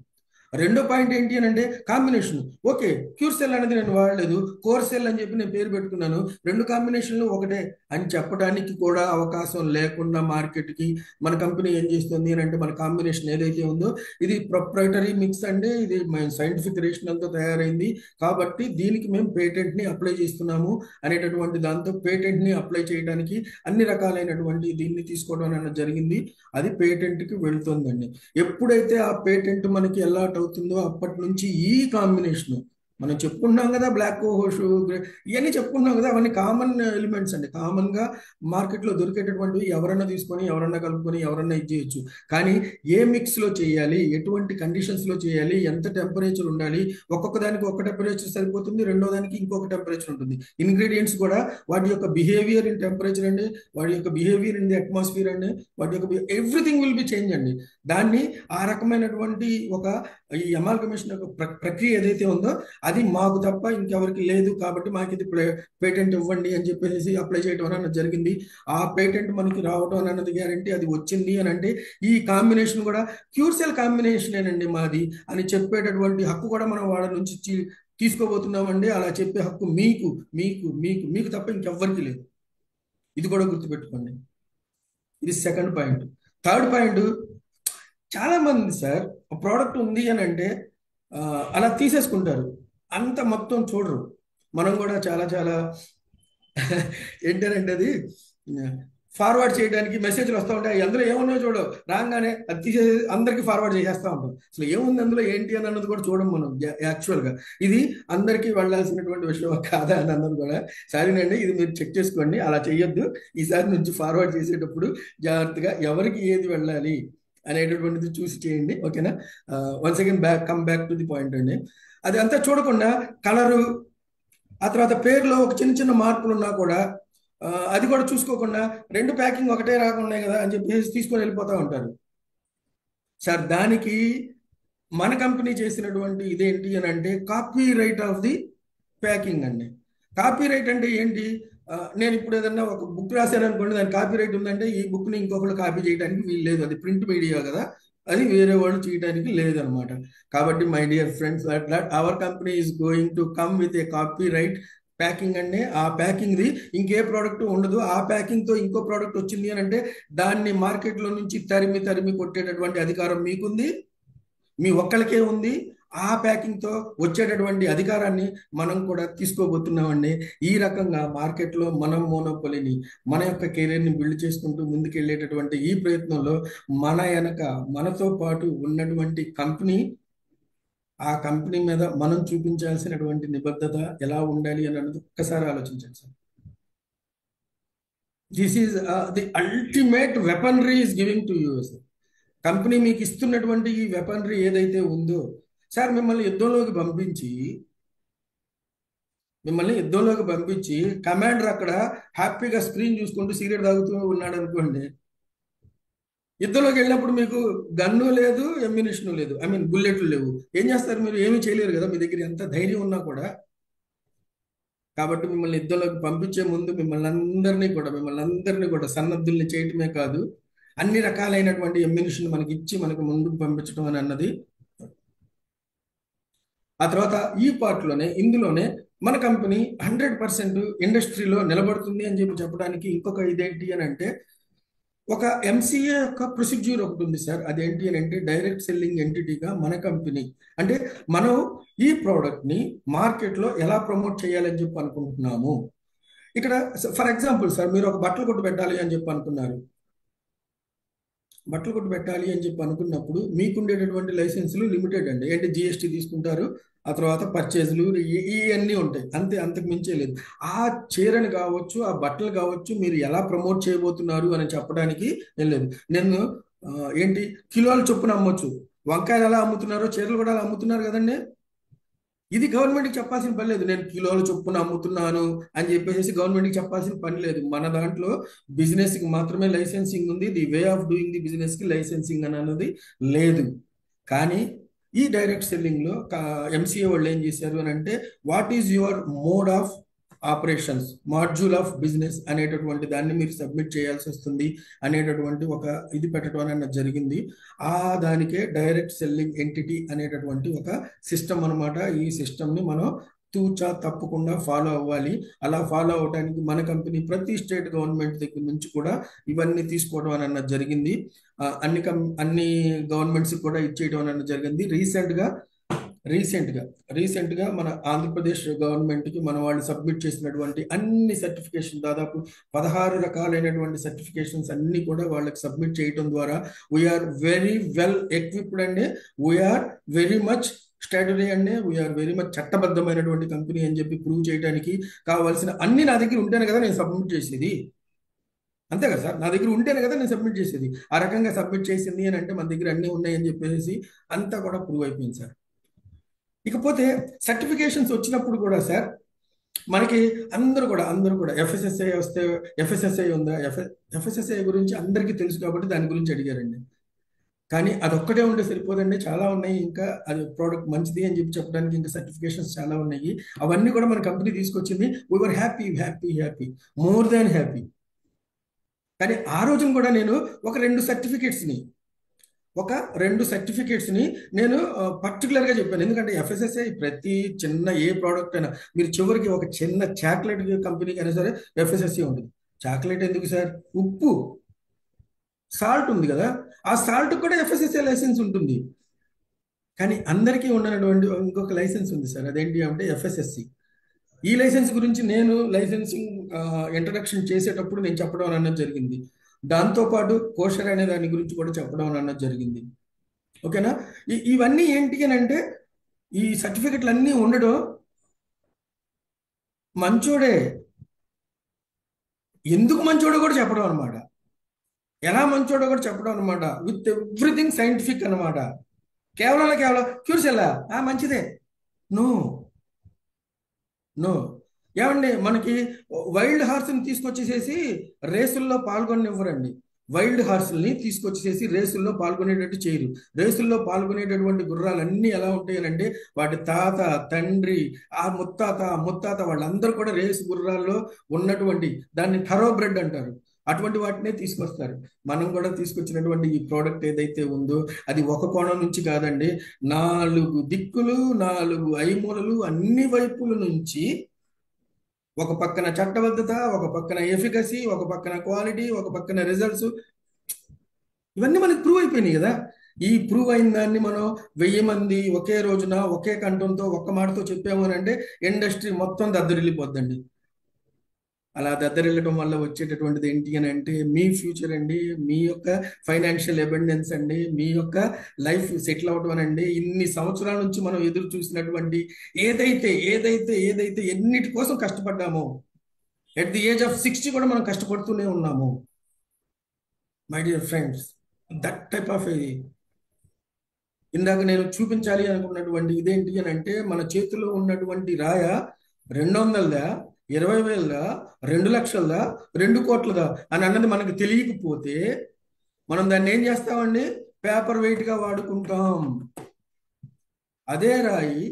రెండో పాయింట్ ఏంటి అని అంటే కాంబినేషన్. ఓకే, క్యూర్ సెల్ అనేది నేను వాడలేదు, కోర్ సెల్ అని చెప్పి నేను పేరు పెట్టుకున్నాను, రెండు కాంబినేషన్లు ఒకటే అని చెప్పడానికి కూడా అవకాశం లేకుండా మార్కెట్కి మన కంపెనీ ఏం చేస్తుంది అని అంటే మన కాంబినేషన్ ఏదైతే ఉందో ఇది ప్రొప్రైటరీ మిక్స్ అండి, ఇది సైంటిఫిక్ రేషనల్తో తయారైంది కాబట్టి దీనికి మేము పేటెంట్ని అప్లై చేస్తున్నాము అనేటటువంటి దాంతో పేటెంట్ని అప్లై చేయడానికి అన్ని రకాలైనటువంటి దీన్ని తీసుకోవడం అనేది జరిగింది. అది పేటెంట్కి వెళుతుందండి. ఎప్పుడైతే ఆ పేటెంట్ మనకి అలాట్ అవుతుందో అప్పటి నుంచి ఈ కాంబినేషన్ మనం చెప్పుకుంటున్నాం కదా, బ్లాక్ కోహోష్ ఇవన్నీ చెప్పుకుంటున్నాం కదా, అవన్నీ కామన్ ఎలిమెంట్స్ అండి. కామన్గా మార్కెట్లో దొరికేటటువంటివి ఎవరన్నా తీసుకొని ఎవరన్నా కలుపుకొని ఎవరన్నా ఇది చేయొచ్చు. కానీ ఏ మిక్స్లో చేయాలి, ఎటువంటి కండిషన్స్లో చేయాలి, ఎంత టెంపరేచర్ ఉండాలి, ఒక్కొక్క దానికి ఒక టెంపరేచర్ సరిపోతుంది, రెండో దానికి ఇంకొక టెంపరేచర్ ఉంటుంది. ఇంగ్రీడియంట్స్ కూడా వాటి యొక్క బిహేవియర్ ఇన్ టెంపరేచర్ అండి, వాటి యొక్క బిహేవియర్ ఇన్ ది అట్మాస్ఫియర్ అండి, వాటి యొక్క ఎవ్రీథింగ్ విల్ బి చేంజ్ అండి. దాన్ని ఆ రకమైనటువంటి ఈ అమాల్గమేషన్ యొక్క ప్రక్రియ ఏదైతే ఉందో అది మాకు తప్ప ఇంకెవరికి లేదు కాబట్టి మాకు ఇది పేటెంట్ ఇవ్వండి అని చెప్పేసి అప్లై చేయడం అన్నది జరిగింది. ఆ పేటెంట్ మనకి రావడం అన్నది గ్యారంటీ. అది వచ్చింది అని అంటే ఈ కాంబినేషన్ కూడా క్యూర్ సెల్ కాంబినేషనేనండి మాది అని చెప్పేటటువంటి హక్కు కూడా మనం వాళ్ళ నుంచి తీసుకోబోతున్నామండి. అలా చెప్పే హక్కు మీకు మీకు మీకు మీకు తప్ప ఇంకెవ్వరికి లేదు. ఇది కూడా గుర్తుపెట్టుకోండి. ఇది సెకండ్ పాయింట్. థర్డ్ పాయింట్, చాలా మంది సార్ ప్రోడక్ట్ ఉంది అని అంటే అలా తీసేసుకుంటారు, అంత మొత్తం చూడరు. మనం కూడా చాలా చాలా ఏంటంటే అది ఫార్వర్డ్ చేయడానికి మెసేజ్లు వస్తూ ఉంటాయి, అందులో ఏమున్నాయో చూడవు, రాగానే అది తీసే అందరికీ ఫార్వర్డ్ చేసేస్తూ ఉంటాం. అసలు ఏముంది అందులో ఏంటి అని అన్నది కూడా చూడం మనం యాక్చువల్గా. ఇది అందరికీ వెళ్ళాల్సినటువంటి విషయం కాదా అని అన్నది కూడా సరేనండి, ఇది మీరు చెక్ చేసుకోండి, అలా చేయొద్దు. ఈసారి నుంచి ఫార్వర్డ్ చేసేటప్పుడు జాగ్రత్తగా ఎవరికి ఏది వెళ్ళాలి అనేటటువంటిది చూసి చేయండి. ఓకేనా? Once again come back to the point అండి. అది అంతా చూడకుండా కలరు, ఆ తర్వాత పేరులో ఒక చిన్న చిన్న మార్పులు ఉన్నా కూడా అది కూడా చూసుకోకుండా రెండు ప్యాకింగ్ ఒకటే రాకుండా కదా అని చెప్పేసి తీసుకొని వెళ్ళిపోతూ ఉంటారు సార్. దానికి మన కంపెనీ చేసినటువంటి ఇదేంటి అని అంటే copy right of the packing అండి. కాపీ రైట్ అంటే ఏంటి? నేను ఇప్పుడు ఏదన్నా ఒక బుక్ రాశాను అనుకోండి, దాని కాపీ రైట్ ఉందంటే ఈ బుక్ని ఇంకొకరు కాపీ చేయడానికి వీలు లేదు, అది ప్రింట్ మీడియా కదా. అది వేరే వాళ్ళు చేయడానికి లేదనమాట. కాబట్టి my dear friends, that our company is going to come with a copy right packing అండి. ఆ ప్యాకింగ్ది ఇంకే ప్రోడక్ట్ ఉండదు. ఆ ప్యాకింగ్తో ఇంకో ప్రోడక్ట్ వచ్చింది అని అంటే దాన్ని మార్కెట్లో నుంచి తరిమి కొట్టేటటువంటి అధికారం మీకుంది, మీ ఒక్కరికే ఉంది. ఆ ప్యాకింగ్తో వచ్చేటటువంటి అధికారాన్ని మనం కూడా తీసుకోబోతున్నామండి. ఈ రకంగా మార్కెట్లో మనం మోనోపొలిని, మన యొక్క కెరీర్ని బిల్డ్ చేసుకుంటూ ముందుకెళ్ళేటటువంటి ఈ ప్రయత్నంలో మన వెనక మనతో పాటు ఉన్నటువంటి కంపెనీ, ఆ కంపెనీ మీద మనం చూపించాల్సినటువంటి నిబద్ధత ఎలా ఉండాలి అని అన్నది ఒక్కసారి ఆలోచించండి sir. This is the ultimate weaponry is giving to you sir. Company మీకు ఇస్తున్నటువంటి ఈ వెపనరీ ఏదైతే ఉందో సార్, మిమ్మల్ని యుద్ధంలోకి పంపించి కమాండర్ అక్కడ హ్యాపీగా స్క్రీన్ చూసుకుంటూ సిగరెట్ తాగుతూ ఉన్నాడు అనుకోండి. యుద్ధంలోకి వెళ్ళినప్పుడు మీకు గన్ను లేదు, ఎమ్యునిషన్ లేదు, బుల్లెట్లు లేవు. ఏం చేస్తారు మీరు? ఏమీ చేయలేరు కదా, మీ దగ్గర ఎంత ధైర్యం ఉన్నా కూడా. కాబట్టి మిమ్మల్ని యుద్ధంలోకి పంపించే ముందు మిమ్మల్ని అందరినీ కూడా సన్నద్ధుల్ని చేయటమే కాదు, అన్ని రకాలైనటువంటి ఎమ్యునిషన్ మనకి ఇచ్చి మనకు ముందుకు పంపించడం అని అన్నది. ఆ తర్వాత ఈ పార్ట్లోనే ఇందులోనే మన కంపెనీ 100% ఇండస్ట్రీలో నిలబడుతుంది అని చెప్పడానికి ఇంకొక ఇదేంటి అని అంటే, ఒక MCA యొక్క ప్రొసీజ్యూర్ ఒకటి ఉంది సార్. అదేంటి అని అంటే డైరెక్ట్ సెల్లింగ్ ఎంటిటీగా మన కంపెనీ అంటే మనం ఈ ప్రోడక్ట్ని మార్కెట్లో ఎలా ప్రమోట్ చేయాలని చెప్పి అనుకుంటున్నాము. ఇక్కడ ఫర్ ఎగ్జాంపుల్ సార్, మీరు ఒక బట్టలు కొట్టు పెట్టాలి అని చెప్పి అనుకున్నారు. బట్టలు కొట్టు పెట్టాలి అని చెప్పి అనుకున్నప్పుడు మీకుండేటటువంటి లైసెన్సులు లిమిటెడ్ అండి. అంటే GST తీసుకుంటారు, ఆ తర్వాత పర్చేజ్లు ఇవన్నీ ఉంటాయి, అంతే, అంతకు మించే లేదు. ఆ చీరని కావచ్చు, ఆ బట్టలు కావచ్చు, మీరు ఎలా ప్రమోట్ చేయబోతున్నారు అని చెప్పడానికి ఏం లేదు. నేను ఏంటి కిలోల చొప్పున అమ్మొచ్చు, వంకాయలు ఎలా అమ్ముతున్నారో చీరలు కూడా అలా అమ్ముతున్నారు కదండి. ఇది గవర్నమెంట్కి చెప్పాల్సిన పని లేదు. నేను కిలోల చొప్పున అమ్ముతున్నాను అని చెప్పేసి గవర్నమెంట్కి చెప్పాల్సిన పని లేదు. మన దాంట్లో బిజినెస్కి మాత్రమే లైసెన్సింగ్ ఉంది. The way of doing the బిజినెస్కి లైసెన్సింగ్ అని అన్నది లేదు. కానీ ఈ డైరెక్ట్ సెల్లింగ్లో MCA వాళ్ళు ఏం చేశారు అని అంటే, what is your mode of operations, module of business అనేటటువంటి దాన్ని మీరు సబ్మిట్ చేయాల్సి వస్తుంది అనేటటువంటి ఒక ఇది పెట్టడం అన్నది జరిగింది. దానికే డైరెక్ట్ సెల్లింగ్ ఎంటిటీ అనేటటువంటి ఒక సిస్టమ్ అనమాట. ఈ సిస్టమ్ని మనం తూచా తప్పకుండా ఫాలో అవ్వాలి. అలా ఫాలో అవడానికి మన కంపెనీ ప్రతి స్టేట్ గవర్నమెంట్ దగ్గర నుంచి కూడా ఇవన్నీ తీసుకోవడం అన్నది జరిగింది. అన్ని గవర్నమెంట్స్ కూడా ఇచ్చేయడం అన్నది జరిగింది. రీసెంట్గా మన ఆంధ్రప్రదేశ్ గవర్నమెంట్కి మన వాళ్ళు సబ్మిట్ చేసినటువంటి అన్ని సర్టిఫికేషన్, దాదాపు 16 రకాలైనటువంటి సర్టిఫికేషన్స్ అన్ని కూడా వాళ్ళకి సబ్మిట్ చేయడం ద్వారా వీఆర్ వెరీ వెల్ ఎక్విప్డ్ అండి, వీఆర్ వెరీ మచ్ స్టాటరీ అండి, వీఆర్ వెరీ మచ్ చట్టబద్ధమైనటువంటి కంపెనీ అని చెప్పి ప్రూవ్ చేయడానికి కావాల్సిన అన్ని నా దగ్గర ఉంటేనే కదా నేను సబ్మిట్ చేసేది. అంతే కదా సార్, నా దగ్గర ఉంటేనే కదా నేను సబ్మిట్ చేసేది. ఆ రకంగా సబ్మిట్ చేసింది అని అంటే మన దగ్గర అన్నీ ఉన్నాయని చెప్పేసి అంతా కూడా ప్రూవ్ అయిపోయింది సార్. ఇకపోతే సర్టిఫికేషన్స్ వచ్చినప్పుడు కూడా సార్ మనకి అందరూ కూడా FSSAI ఉందా, FSSAI గురించి అందరికీ తెలుసు కాబట్టి దాని గురించి అడిగారండి. కానీ అదొక్కటే ఉంటే సరిపోదండి, చాలా ఉన్నాయి. ఇంకా అది ప్రోడక్ట్ మంచిది అని చెప్పడానికి ఇంకా సర్టిఫికేషన్స్ చాలా ఉన్నాయి. అవన్నీ కూడా మన కంపెనీ తీసుకొచ్చింది. We were happy, more than happy. కానీ ఆ రోజున కూడా నేను ఒక రెండు సర్టిఫికేట్స్ని నేను పర్టికులర్గా చెప్పాను. ఎందుకంటే FSSAI ప్రతి చిన్న ఏ ప్రోడక్ట్ అయినా, మీరు చివరికి ఒక చిన్న చాక్లెట్ కంపెనీకి అయినా సరే FSSAI ఉంటుంది. చాక్లెట్ ఎందుకు సార్? ఉప్పు, సాల్ట్ ఉంది కదా, ఆ సాల్ట్ కూడా FSSAI లైసెన్స్ ఉంటుంది. కానీ అందరికీ ఉన్నటువంటి ఇంకొక లైసెన్స్ ఉంది సార్, అదేంటి అంటే FSSC. ఈ లైసెన్స్ గురించి నేను లైసెన్సింగ్ ఇంట్రడక్షన్ చేసేటప్పుడు నేను చెప్పడం అన్నది జరిగింది. దాంతోపాటు కోషర్ అనే దాని గురించి కూడా చెప్పడం అన్నది జరిగింది. ఓకేనా? ఇవన్నీ ఏంటి అని అంటే, ఈ సర్టిఫికెట్లు అన్నీ ఉండడం మంచోడే. ఎందుకు మంచోడో కూడా చెప్పడం అనమాట, ఎలా మంచోడో కూడా చెప్పడం అనమాట, విత్ ఎవ్రీథింగ్ సైంటిఫిక్ అనమాట. కేవలం క్యూర్స్ ఎలా మంచిదే, నో ఏమండి, మనకి వైల్డ్ హార్స్ని తీసుకొచ్చేసేసి రేసుల్లో పాల్గొనివ్వరండి. వైల్డ్ హార్స్ని తీసుకొచ్చేసేసి రేసుల్లో పాల్గొనేటట్టు చేయరు. రేసుల్లో పాల్గొనేటటువంటి గుర్రాలన్నీ ఎలా ఉంటాయనంటే, వాటి తాత, తండ్రి, ఆ ముత్తాత వాళ్ళందరూ కూడా రేసు గుర్రాల్లో ఉన్నటువంటి దాన్ని థరో బ్రెడ్ అంటారు. అటువంటి వాటినే తీసుకొస్తారు. మనం కూడా తీసుకొచ్చినటువంటి ఈ ప్రోడక్ట్ ఏదైతే ఉందో అది ఒక కోణం నుంచి కాదండి, 4 దిక్కులు 4 ఐమూలలు అన్ని వైపుల నుంచి, ఒక పక్కన చట్టబద్ధత, ఒక పక్కన ఎఫికసీ, ఒక పక్కన క్వాలిటీ, ఒక పక్కన రిజల్ట్స్, ఇవన్నీ మనకి ప్రూవ్ అయిపోయినాయి కదా. ఈ ప్రూవ్ అయిన దాన్ని మనం 1000 మంది ఒకే రోజున ఒకే కంఠంతో ఒక్క మాటతో చెప్పాము అని అంటే ఇండస్ట్రీ మొత్తం దద్దరిల్లిపోద్దండి. అలా దద్దరిల్లడం వల్ల వచ్చేటటువంటిది ఏంటి అని అంటే మీ ఫ్యూచర్ అండి, మీ యొక్క ఫైనాన్షియల్ అబెండెన్స్ అండి, మీ యొక్క లైఫ్ సెటిల్ అవడం అనండి. ఇన్ని సంవత్సరాల నుంచి మనం ఎదురు చూసినటువంటి ఏదైతే ఎన్నిటి కోసం కష్టపడ్డామో, ఎట్ ది ఏజ్ ఆఫ్ 60 కూడా మనం కష్టపడుతూనే ఉన్నాము my dear friends. That type of ఇందాక నేను చూపించాలి అనుకున్నటువంటి ఇదేంటి అని అంటే మన చేతిలో ఉన్నటువంటి రాయ 200దా, 20,000దా, 2 లక్షలదా, 2 కోట్లదా అని అన్నది మనకు తెలియకపోతే మనం దాన్ని ఏం చేస్తామండి, పేపర్ వెయిట్ గా వాడుకుంటాం. అదే రాయి,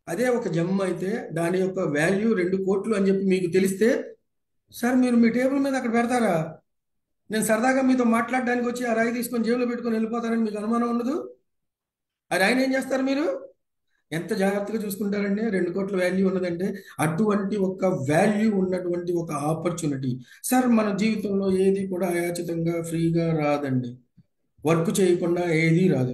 అదే ఒక జమ్ అయితే దాని యొక్క వాల్యూ 2 కోట్లు అని చెప్పి మీకు తెలిస్తే సార్ మీరు మీ టేబుల్ మీద అక్కడ పెడతారా? నేను సరదాగా మీతో మాట్లాడడానికి వచ్చి ఆ రాయి తీసుకొని జేబులో పెట్టుకొని వెళ్ళిపోతారని మీకు అనుమానం ఉండదు? ఆ రాయిని ఏం చేస్తారు మీరు? ఎంత జాగ్రత్తగా చూసుకుంటారండి. 2 కోట్ల వాల్యూ ఉన్నదంటే అటువంటి ఒక వాల్యూ ఉన్నటువంటి ఒక ఆపర్చునిటీ. సార్ మన జీవితంలో ఏది కూడా అయాచితంగా ఫ్రీగా రాదండి. వర్క్ చేయకుండా ఏదీ రాదు.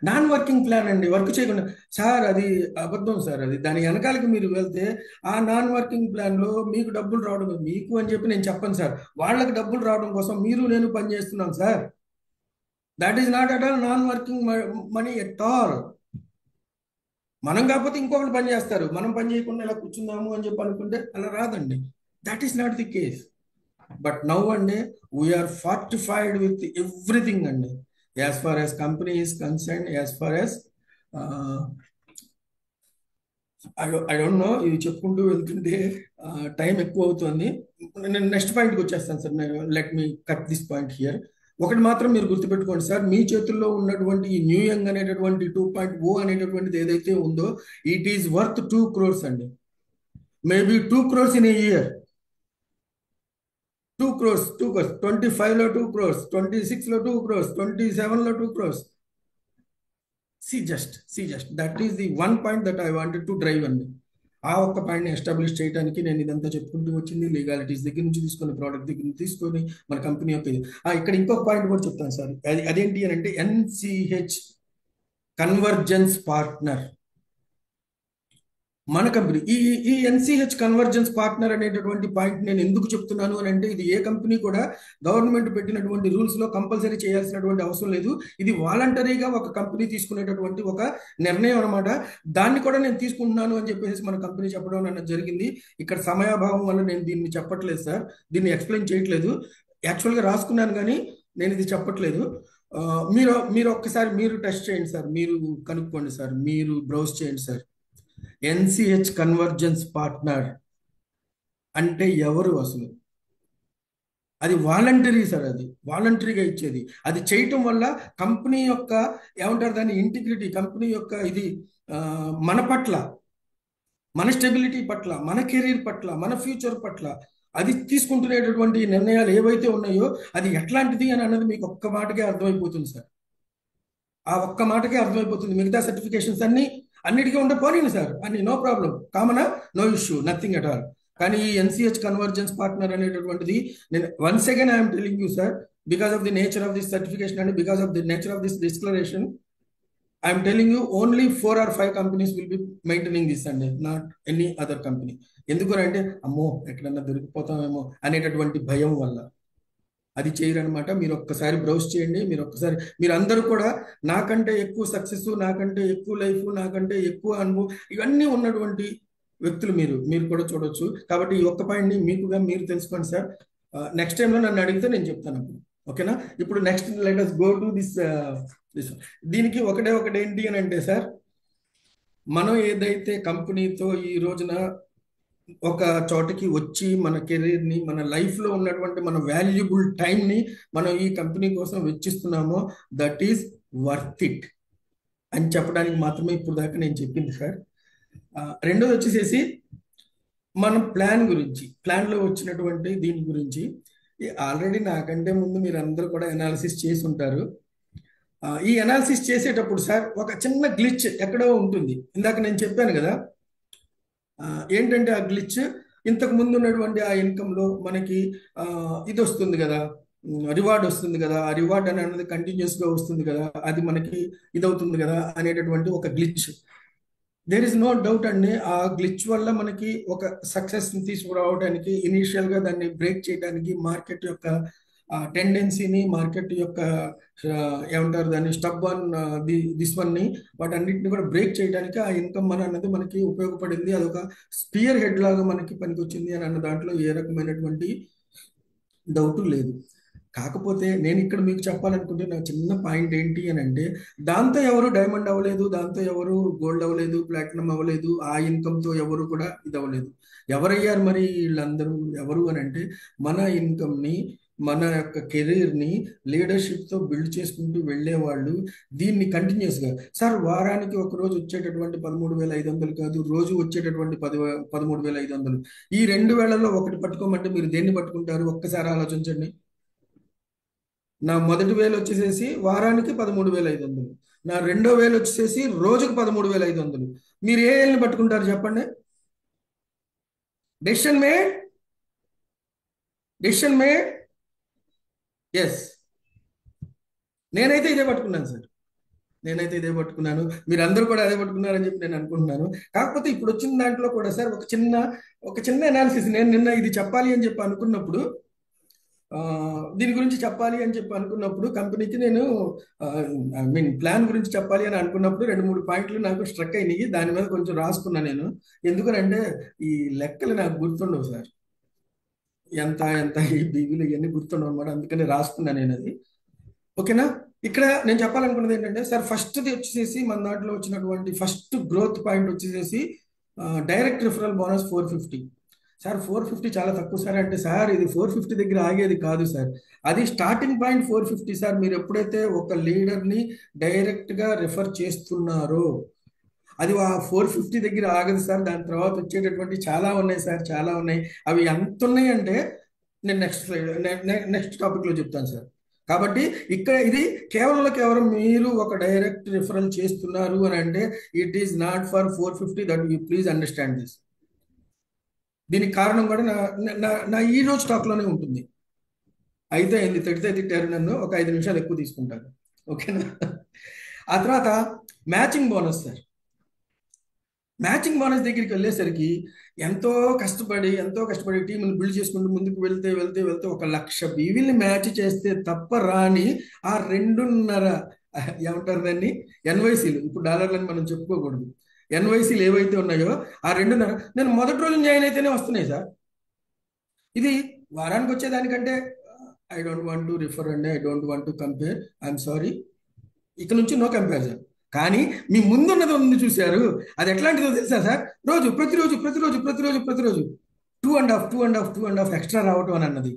నాన్ వర్కింగ్ ప్లాన్ అండి, వర్క్ చేయకుండా. సార్ అది అబద్ధం సార్. అది దాని వెనకాలకి మీరు వెళ్తే ఆ నాన్ వర్కింగ్ ప్లాన్ లో మీకు డబ్బులు రావడం, మీకు అని చెప్పి నేను చెప్పను సార్, వాళ్ళకి డబ్బులు రావడం కోసం మీరు నేను పని చేస్తున్నాం sir. That is not at all non working money at all. మనం కాకపోతే ఇంకొకటి పని చేస్తారు, మనం పని చేయకుండా ఇలా కూర్చున్నాము అని చెప్పి అనుకుంటే అలా రాదండి. That is not the case. But now అండి వీఆర్ ఫార్టిఫైడ్ విత్ ఎవ్రీథింగ్ అండి. As far as company is concerned, as far as I don't know, ఇది చెప్పుకుంటూ వెళ్తుంటే టైం ఎక్కువ అవుతుంది. నేను నెక్స్ట్ పాయింట్కి వచ్చేస్తాను sir. Let me cut this point here. ఒకటి మాత్రం మీరు గుర్తుపెట్టుకోండి సార్, మీ చేతుల్లో ఉన్నటువంటి ఈ న్యూ యంగ్ అనేటటువంటి 2.0 అనేటటువంటిది ఏదైతే ఉందో ఇట్ ఈస్ వర్త్ 2 crores అండి. Maybe 2 crores in a year. 2 crores, 25లో 2 crores, 26లో 2 crores, 27లో 2 crores. See just, that is the one point that I wanted to drive అండి. ఆ ఒక్క పాయింట్ని ఎస్టాబ్లిష్ చేయడానికి నేను ఇదంతా చెప్పుకుంటూ వచ్చింది. లీగాలిటీస్ దగ్గర నుంచి తీసుకొని, ప్రోడక్ట్ దగ్గర నుంచి తీసుకొని, మన కంపెనీ యొక్క ఇక్కడ ఇంకొక పాయింట్ కూడా చెప్తాను సార్. అదేంటి అని అంటే NCH కన్వర్జెన్స్ పార్ట్నర్ మన కంపెనీ. ఈ NCH కన్వర్జెన్స్ పార్ట్నర్ అనేటటువంటి పాయింట్ నేను ఎందుకు చెప్తున్నాను అని అంటే ఇది ఏ కంపెనీ కూడా గవర్నమెంట్ పెట్టినటువంటి రూల్స్ లో కంపల్సరీ చేయాల్సినటువంటి అవసరం లేదు. ఇది వాలంటరీగా ఒక కంపెనీ తీసుకునేటటువంటి ఒక నిర్ణయం అనమాట. దాన్ని కూడా నేను తీసుకుంటున్నాను అని చెప్పేసి మన కంపెనీ చెప్పడం అన్నది జరిగింది. ఇక్కడ సమయాభావం వల్ల నేను దీన్ని చెప్పట్లేదు సార్, దీన్ని ఎక్స్ప్లెయిన్ చేయట్లేదు. యాక్చువల్గా రాసుకున్నాను కానీ నేను ఇది చెప్పట్లేదు. మీరు ఒక్కసారి మీరు టెస్ట్ చేయండి సార్, మీరు కనుక్కోండి సార్, మీరు బ్రౌజ్ చేయండి సార్. NCH కన్వర్జెన్స్ పార్ట్నర్ అంటే ఎవరు అసలు? అది వాలంటరీ సార్, అది వాలంటరీగా ఇచ్చేది. అది చేయటం వల్ల కంపెనీ యొక్క ఏమంటారు దాని ఇంటిగ్రిటీ, కంపెనీ యొక్క ఇది మన పట్ల, మన స్టెబిలిటీ పట్ల, మన కెరీర్ పట్ల, మన ఫ్యూచర్ పట్ల అది తీసుకుంటునేటటువంటి నిర్ణయాలు ఏవైతే ఉన్నాయో అది ఎట్లాంటిది అని అన్నది మీకు ఒక్క మాటకే అర్థమైపోతుంది సార్. ఆ ఒక్క మాటకే అర్థమైపోతుంది. మిగతా సర్టిఫికేషన్స్ అన్నిటికీ ఉండే పోనీ సార్, అన్ని నో ప్రాబ్లం, కామనా, no issue, nothing at all. కానీ ఈ NCH కన్వర్జెన్స్ పార్ట్నర్ అనేటటువంటిది నేను once again I'm telling you sir, because of the nature of this certification and because of the nature of this declaration I'm telling you only 4 or 5 companies will be maintaining this అండి, not any other company. ఎందుకు అంటే అమ్మో ఎక్కడన్నా దొరికిపోతామేమో అనేటటువంటి భయం వల్ల అది చేయరనమాట. మీరు ఒక్కసారి బ్రౌజ్ చేయండి. మీరు అందరూ కూడా నాకంటే ఎక్కువ సక్సెస్, నాకంటే ఎక్కువ లైఫ్, నాకంటే ఎక్కువ అనుభవం ఇవన్నీ ఉన్నటువంటి వ్యక్తులు మీరు కూడా చూడొచ్చు. కాబట్టి ఈ ఒక్క పాయింట్ని మీకుగా మీరు తెలుసుకోండి సార్. నెక్స్ట్ టైంలో నన్ను అడిగితే నేను చెప్తాను అప్పుడు, ఓకేనా? ఇప్పుడు next let us go to this. దీనికి ఒకటే ఏంటి అని అంటే సార్, మనం ఏదైతే కంపెనీతో ఈ రోజున ఒక చోటకి వచ్చి మన కెరీర్ని, మన లైఫ్లో ఉన్నటువంటి మన వాల్యుబుల్ టైంని మనం ఈ కంపెనీ కోసం వెచ్చిస్తున్నామో దట్ ఈస్ వర్త్ ఇట్ అని చెప్పడానికి మాత్రమే ఇప్పుడు దాకా నేను చెప్పింది సార్. రెండోది వచ్చేసేసి మన ప్లాన్ గురించి, ప్లాన్లో వచ్చినటువంటి దీని గురించి ఆల్రెడీ నాకంటే ముందు మీరు అందరూ కూడా అనాలిసిస్ చేసి ఉంటారు. ఈ అనాలిసిస్ చేసేటప్పుడు సార్ ఒక చిన్న గ్లిచ్ ఎక్కడో ఉంటుంది. ఇందాక నేను చెప్పాను కదా, ఏంటంటే ఆ గ్లిచ్ ఇంతకు ముందు ఉన్నటువంటి ఆ ఇన్కంలో మనకి ఇది వస్తుంది కదా, రివార్డ్ వస్తుంది కదా, ఆ రివార్డ్ అనేది కంటిన్యూస్గా వస్తుంది కదా, అది మనకి ఇదవుతుంది కదా అనేటటువంటి ఒక glitch. There is no doubt అండి. ఆ గ్లిచ్ వల్ల మనకి ఒక సక్సెస్ని తీసుకురావడానికి, ఇనీషియల్గా దాన్ని బ్రేక్ చేయడానికి, మార్కెట్ యొక్క టెండెన్సీని, మార్కెట్ యొక్క ఏమంటారు దాన్ని, స్టబ్ ఆన్ దిస్ వన్ని, వాటన్నిటిని కూడా బ్రేక్ చేయడానికి ఆ ఇన్కమ్ మన అన్నది మనకి ఉపయోగపడింది. అదొక స్పియర్ హెడ్ లాగా మనకి పనికొచ్చింది అని అన్న దాంట్లో ఏ రకమైనటువంటి డౌట్ లేదు. కాకపోతే నేను ఇక్కడ మీకు చెప్పాలనుకుంటే నా చిన్న పాయింట్ ఏంటి అని అంటే, దాంతో ఎవరు డైమండ్ అవ్వలేదు, దాంతో ఎవరు గోల్డ్ అవ్వలేదు, ప్లాటినం అవ్వలేదు, ఆ ఇన్కమ్తో ఎవరు కూడా ఇది అవ్వలేదు. ఎవరయ్యారు మరి వీళ్ళందరూ? ఎవరు అని అంటే, మన ఇన్కమ్ని, మన యొక్క కెరీర్ని లీడర్షిప్తో బిల్డ్ చేసుకుంటూ వెళ్ళేవాళ్ళు. దీన్ని కంటిన్యూస్గా సార్ వారానికి ఒక రోజు వచ్చేటటువంటి 13,500 కాదు, రోజు వచ్చేటటువంటి 13,500. ఈ 2 వేళల్లో ఒకటి పట్టుకోమంటే మీరు దేన్ని పట్టుకుంటారు? ఒక్కసారి ఆలోచించండి. నా మొదటి వేలు వచ్చేసేసి వారానికి 13,500, నా రెండో వేలు వచ్చేసేసి రోజుకు 13,500. మీరు ఏ వేలుని పట్టుకుంటారు చెప్పండి? Decision made. ఎస్, నేనైతే ఇదే పట్టుకున్నాను సార్, నేనైతే ఇదే పట్టుకున్నాను. మీరు అందరూ కూడా అదే పట్టుకున్నారని చెప్పి నేను అనుకుంటున్నాను. కాకపోతే ఇప్పుడు వచ్చిన దాంట్లో కూడా సార్ ఒక చిన్న అనాలిసిస్. నేను నిన్న ఇది చెప్పాలి అని చెప్పి అనుకున్నప్పుడు, దీని గురించి చెప్పాలి అని చెప్పి అనుకున్నప్పుడు, కంపెనీకి నేను ప్లాన్ గురించి చెప్పాలి అని అనుకున్నప్పుడు 2-3 పాయింట్లు నాకు స్ట్రక్ అయినాయి. దాని మీద కొంచెం రాసుకున్నా నేను. ఎందుకనంటే ఈ లెక్కలు నాకు గుర్తుండవు సార్, ఎంత ఈ బీవీలు ఇవన్నీ గుర్తుండవు అనమాట. అందుకని రాసుకున్నా నేను అది. ఓకేనా? ఇక్కడ నేను చెప్పాలనుకున్నది ఏంటంటే సార్, ఫస్ట్ది వచ్చేసేసి మన దాంట్లో వచ్చినటువంటి ఫస్ట్ గ్రోత్ పాయింట్ వచ్చేసేసి డైరెక్ట్ రిఫరల్ బోనస్ 450. సార్ 450 చాలా తక్కువ సార్ అంటే, సార్ ఇది 450 దగ్గర ఆగేది కాదు సార్, అది స్టార్టింగ్ పాయింట్ 450 సార్. మీరు ఎప్పుడైతే ఒక లీడర్ని డైరెక్ట్గా రిఫర్ చేస్తున్నారో అది ఆ 450 దగ్గర ఆగదు సార్. దాని తర్వాత వచ్చేటటువంటి చాలా ఉన్నాయి సార్, చాలా ఉన్నాయి. అవి ఎంత ఉన్నాయి అంటే నేను నెక్స్ట్ టాపిక్లో చెప్తాను సార్. కాబట్టి ఇక్కడ ఇది కేవలం మీరు ఒక డైరెక్ట్ రిఫరల్ చేస్తున్నారు అని అంటే, it is not for 450. That you please understand this. దీనికి కారణం కూడా నా ఈ రోజు స్టాక్లోనే ఉంటుంది. అయితే అయింది, తిట్టారు నన్ను, ఒక 5 నిమిషాలు ఎక్కువ తీసుకుంటాను. ఓకేనా? ఆ తర్వాత matching bonus sir. Matching bonus దగ్గరికి వెళ్ళేసరికి ఎంతో కష్టపడి టీంని బిల్డ్ చేసుకుంటూ ముందుకు వెళ్తే 1,00,000 బీవీల్ని మ్యాచ్ చేస్తే తప్ప రాని ఆ 2.5 ఏమంటారు దాన్ని, ఎన్వైసీలు. ఇప్పుడు డాలర్లని మనం చెప్పుకోకూడదు, ఎన్వైసీలు ఏవైతే ఉన్నాయో ఆ 2.5 నేను మొదటి రోజు జాయిన్ అయితేనే వస్తున్నాయి సార్. ఇది వారానికి వచ్చేదానికంటే I don't want to refer అండి, I don't want to compare, I'm sorry, ఇక నుంచి నో కంపారిజన్. కానీ మీ ముందున్నది ఉంది చూశారు, అది ఎట్లాంటిదో తెలుసా సార్? ప్రతిరోజు 2.5 ఎక్స్ట్రా రావటం అని అన్నది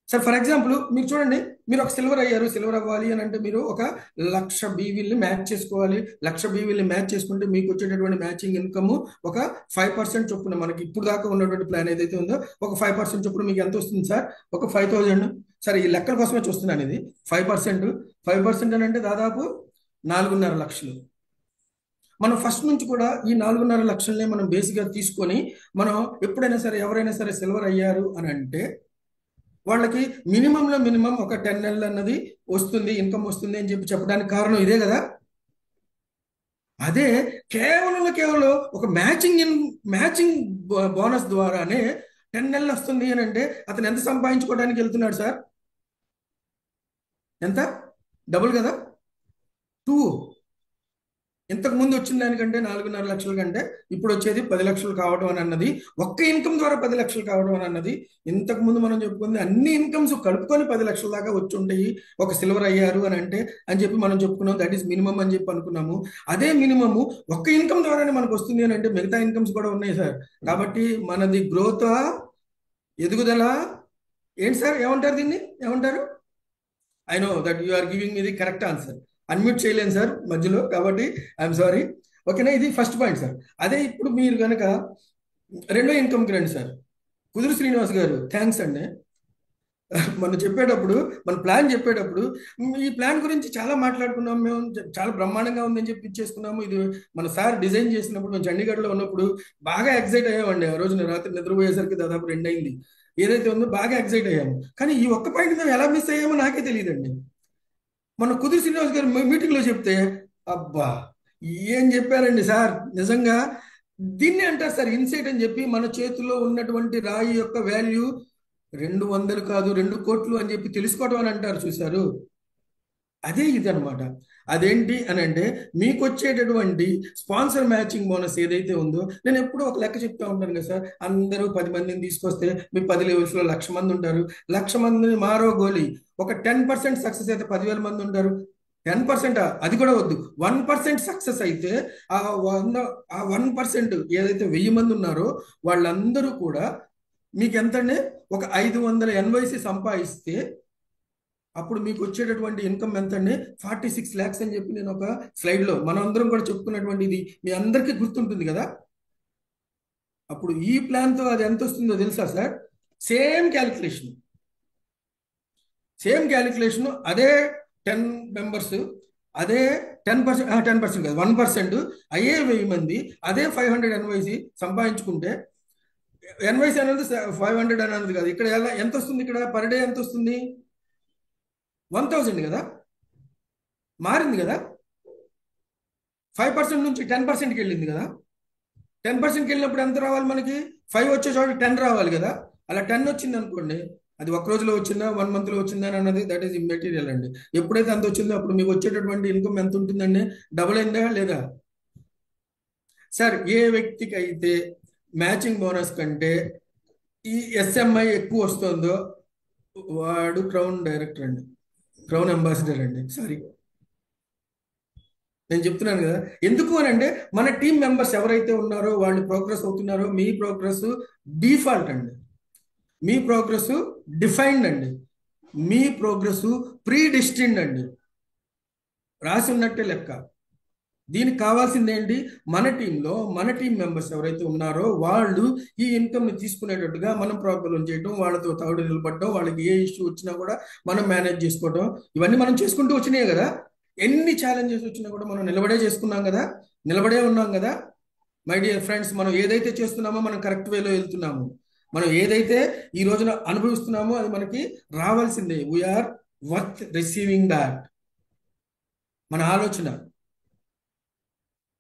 సార్. ఫర్ ఎగ్జాంపుల్ మీరు చూడండి, మీరు ఒక సిల్వర్ అయ్యారు, సిల్వర్ అవ్వాలి అని అంటే మీరు ఒక 1,00,000 బీవీల్ని మ్యాచ్ చేసుకోవాలి. 1,00,000 బీవీల్ని మ్యాచ్ చేసుకుంటే మీకు వచ్చేటటువంటి మ్యాచింగ్ ఇన్కమ్ ఒక 5% చొప్పున, మనకి ఇప్పుడు దాకా ఉన్నటువంటి ప్లాన్ ఏదైతే ఉందో ఒక 5% చొప్పున మీకు ఎంత వస్తుంది సార్? ఒక 5,000. సరే, ఈ లెక్కల కోసమే చూస్తున్నాను ఇది. 5% అని అంటే దాదాపు 4.5 లక్షలు. మనం ఫస్ట్ నుంచి కూడా ఈ 4.5 లక్షలనే మనం బేసిక్గా తీసుకొని, మనం ఎప్పుడైనా సరే ఎవరైనా సరే సిల్వర్ అయ్యారు అని అంటే వాళ్ళకి మినిమం ఒక 10 నెలలు అన్నది వస్తుంది, ఇన్కమ్ వస్తుంది అని చెప్పడానికి కారణం ఇదే కదా. అదే కేవలం ఒక మ్యాచింగ్ బోనస్ ద్వారానే 10 నెలలు వస్తుంది అని అంటే అతను ఎంత సంపాదించుకోవడానికి వెళ్తున్నాడు సార్? ఎంత? డబుల్ కదా, 2. ఇంతకు ముందు వచ్చిన దానికంటే 4.5 లక్షల కంటే ఇప్పుడు వచ్చేది 10 లక్షలు కావడం అని అన్నది, ఒక్క ఇన్కమ్ ద్వారా 10 లక్షలు కావడం అని అన్నది. ఇంతకు ముందు మనం చెప్పుకుంది అన్ని ఇన్కమ్స్ కలుపుకొని 10 లక్షల దాకా వచ్చి ఉంటాయి ఒక సిల్వర్ అయ్యారు అని అంటే అని చెప్పి మనం చెప్పుకున్నాం. దట్ ఈస్ మినిమం అని చెప్పి అనుకున్నాము. అదే మినిమము ఒక్క ఇన్కమ్ ద్వారానే మనకు వస్తుంది అని అంటే మిగతా ఇన్కమ్స్ కూడా ఉన్నాయి సార్. కాబట్టి మనది గ్రోత్, ఎదుగుదల ఏంటి సార్? ఏమంటారు దీన్ని? ఏమంటారు? I know that you are giving me the correct answer. Unmute చేయలేను సార్ మధ్యలో, కాబట్టి ఐఎమ్ సారీ. ఓకేనా? ఇది ఫస్ట్ పాయింట్ సార్. అదే ఇప్పుడు మీరు కనుక రెండో ఇన్కమ్కి రండి సార్. కుదురు శ్రీనివాస్ గారు థ్యాంక్స్ అండి. మనం చెప్పేటప్పుడు మన ప్లాన్ చెప్పేటప్పుడు ఈ ప్లాన్ గురించి చాలా మాట్లాడుకున్నాం మేము, చాలా బ్రహ్మాండంగా ఉందని చెప్పి ఇచ్చేసుకున్నాము. ఇది మన సార్ డిజైన్ చేసినప్పుడు మేము చండీగఢ్లో ఉన్నప్పుడు బాగా ఎక్సైట్ అయ్యామండి. ఆ రోజున రాత్రి నిద్రపోయేసరికి దాదాపు 2 అయింది. ఏదైతే ఉందో బాగా ఎక్సైట్ అయ్యాము. కానీ ఈ ఒక్క పాయింట్ మేము ఎలా మిస్ అయ్యామో నాకే తెలియదండి. మన కుదురు శ్రీనివాస్ గారు మీటింగ్లో చెప్తే అబ్బా ఏం చెప్పారండి సార్. నిజంగా దీన్ని అంటారు సార్ ఇన్సైట్ అని చెప్పి. మన చేతిలో ఉన్నటువంటి రాయి యొక్క వాల్యూ 200 కాదు 2 కోట్లు అని చెప్పి తెలుసుకోవడం అని అంటారు చూశారు. అదే ఇది అనమాట. అదేంటి అని అంటే మీకు వచ్చేటటువంటి స్పాన్సర్ మ్యాచింగ్ బోనస్ ఏదైతే ఉందో, నేను ఎప్పుడూ ఒక లెక్క చెప్తా ఉంటాను కదా సార్. అందరూ 10 మందిని తీసుకొస్తే మీ 10 లెవెల్స్లో 1,00,000 మంది ఉంటారు. 1,00,000 మందిని మారో గోలి ఒక 10% సక్సెస్ అయితే 10,000 మంది ఉంటారు. 10% అది కూడా వద్దు, 1% సక్సెస్ అయితే ఆ 1% ఏదైతే 1000 మంది ఉన్నారో వాళ్ళందరూ కూడా మీకు ఎంతంటే ఒక 500 NYC సంపాదిస్తే అప్పుడు మీకు వచ్చేటటువంటి ఇన్కమ్ ఎంతండి 46 lakhs అని చెప్పి నేను ఒక స్లైడ్లో మనం అందరం కూడా చెప్పుకున్నటువంటి ఇది మీ అందరికీ గుర్తుంటుంది కదా. అప్పుడు ఈ ప్లాన్తో అది ఎంత వస్తుందో తెలుసా సార్? సేమ్ క్యాలిక్యులేషన్ అదే 10 members, అదే 10% కాదు 1% అయ్యే 1000 మంది అదే 500 NYC సంపాదించుకుంటే, NYC అనేది 500 అనేది కాదు, ఇక్కడ ఎంత వస్తుంది? ఇక్కడ పర్ డే ఎంత వస్తుంది? 1000 కదా, మారింది కదా. 5% నుంచి 10%కి వెళ్ళింది కదా. 10%కి వెళ్ళినప్పుడు ఎంత రావాలి మనకి? 5 వచ్చే చోట 10 రావాలి కదా. అలా 10 వచ్చింది అనుకోండి, అది ఒక రోజులో వచ్చిందా 1 monthలో వచ్చిందా అన్నది దట్ ఈస్ ఇమ్మెటీరియల్ అండి. ఎప్పుడైతే అంత వచ్చిందో అప్పుడు మీకు వచ్చేటటువంటి ఇన్కమ్ ఎంత ఉంటుందండి? డబుల్ అయిందా లేదా? సార్ ఏ వ్యక్తికి అయితే మ్యాచింగ్ బోనస్ కంటే ఈ SMI ఎక్కువ వస్తుందో వాడు క్రౌన్ డైరెక్టర్ అండి, క్రౌన్ అంబాసిడర్ అండి. సారీ నేను చెప్తున్నాను కదా. ఎందుకు అని అంటే మన టీం మెంబర్స్ ఎవరైతే ఉన్నారో వాళ్ళు ప్రోగ్రెస్ అవుతున్నారో, మీ ప్రోగ్రెస్ డిఫాల్ట్ అండి, మీ ప్రోగ్రెస్ డిఫైన్డ్ అండి, మీ ప్రోగ్రెస్ ప్రీ డెస్టిన్డ్ అండి, రాసి ఉన్నట్టే లెక్క. దీనికి కావాల్సింది ఏంటి? మన టీంలో మన టీం మెంబర్స్ ఎవరైతే ఉన్నారో వాళ్ళు ఈ ఇన్కమ్ని తీసుకునేటట్టుగా మనం ప్రోగ్రామ్ చేయడం, వాళ్ళతో తోడు నిలబడడం, వాళ్ళకి ఏ ఇష్యూ వచ్చినా కూడా మనం మేనేజ్ చేసుకోవడం, ఇవన్నీ మనం చేసుకుంటూ వచ్చినాయి కదా. ఎన్ని ఛాలెంజెస్ వచ్చినా కూడా మనం నిలబడే చేసుకున్నాం కదా, నిలబడే ఉన్నాం కదా. మై డియర్ ఫ్రెండ్స్, మనం ఏదైతే చేస్తున్నామో మనం కరెక్ట్ వేలో వెళ్తున్నాము. మనం ఏదైతే ఈ రోజున అనుభవిస్తున్నామో అది మనకి రావాల్సిందే. We're worth receiving that. మన ఆలోచన,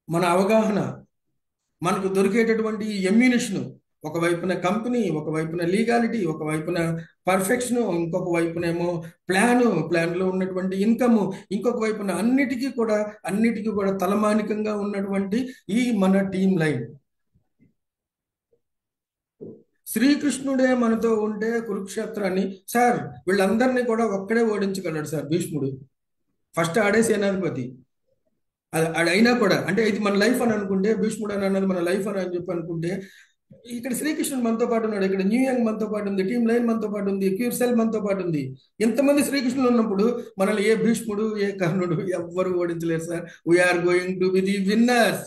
మన అవగాహన, మనకు దొరికేటటువంటి ఎమ్యూనిషన్, ఒకవైపున కంపెనీ, ఒకవైపున లీగాలిటీ, ఒకవైపున పర్ఫెక్షన్, ఇంకొక వైపునేమో ప్లాన్లో ఉన్నటువంటి ఇన్కమ్, ఇంకొక వైపున అన్నిటికీ కూడా తలమానికంగా ఉన్నటువంటి ఈ మన టీం లైన్. శ్రీకృష్ణుడే మనతో ఉంటే కురుక్షేత్రాన్ని సార్ వీళ్ళందరినీ కూడా ఒక్కడే ఓడించగలడు సార్ భీష్ముడు. ఫస్ట్ ఆడే సేనాధిపతి. అయినా కూడా అంటే ఇది మన లైఫ్ అని అనుకుంటే, భీష్ముడు అని అన్నది మన లైఫ్ అని చెప్పి అనుకుంటే, ఇక్కడ శ్రీకృష్ణుడు మనతో పాటు ఉన్నాడు, ఇక్కడ న్యూ యంగ్ మనతో పాటు ఉంది, టీమ్ లైన్ మనతో పాటు ఉంది, క్యూర్ సెల్ మనతో పాటు ఉంది. ఇంతమంది శ్రీకృష్ణుడు ఉన్నప్పుడు మనల్ని ఏ భీష్ముడు ఏ కర్ణుడు ఎవ్వరు ఓడించలేరు sir. We're going to be the winners,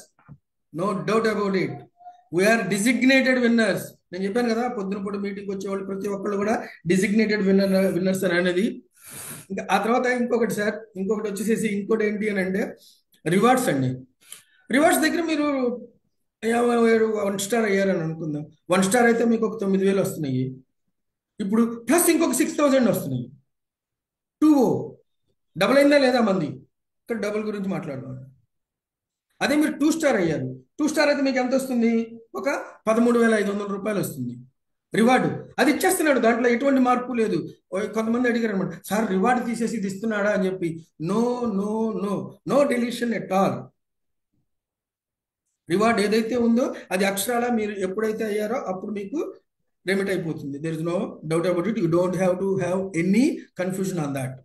no doubt about it. We're designated winners. నేను చెప్పాను కదా, పొద్దున పూట మీటింగ్ వచ్చేవాళ్ళు ప్రతి ఒక్కళ్ళు కూడా డిజిగ్నేటెడ్ విన్నర్స్ అని అనేది. ఇంకా ఆ తర్వాత ఇంకొకటి సార్, ఇంకొకటి వచ్చేసేసి ఇంకోటి ఏంటి అని అంటే రివార్డ్స్ అండి. రివార్డ్స్ దగ్గర మీరు 1 స్టార్ అయ్యారని అనుకుందాం. 1 స్టార్ అయితే మీకు ఒక 9,000 వస్తున్నాయి. ఇప్పుడు ప్లస్ ఇంకొక 6,000 వస్తున్నాయి. 2 డబుల్ అయిందా లేదా మంది? ఇక్కడ డబుల్ గురించి మాట్లాడుతున్నాను. అదే మీరు 2 స్టార్ అయ్యారు. 2 స్టార్ అయితే మీకు ఎంత వస్తుంది? ఒక 13,500 రూపాయలు వస్తుంది రివార్డు. అది ఇచ్చేస్తున్నాడు, దాంట్లో ఎటువంటి మార్పు లేదు. కొంతమంది అడిగారు అనమాట, సార్ రివార్డు తీసేసి ఇది ఇస్తున్నాడా అని చెప్పి. No no no no deletion at all. Reward ఏదైతే ఉందో అది అక్షరాల మీరు ఎప్పుడైతే అయ్యారో అప్పుడు మీకు రెమిట్ అయిపోతుంది. There is no doubt about it. You don't have to have any confusion on that.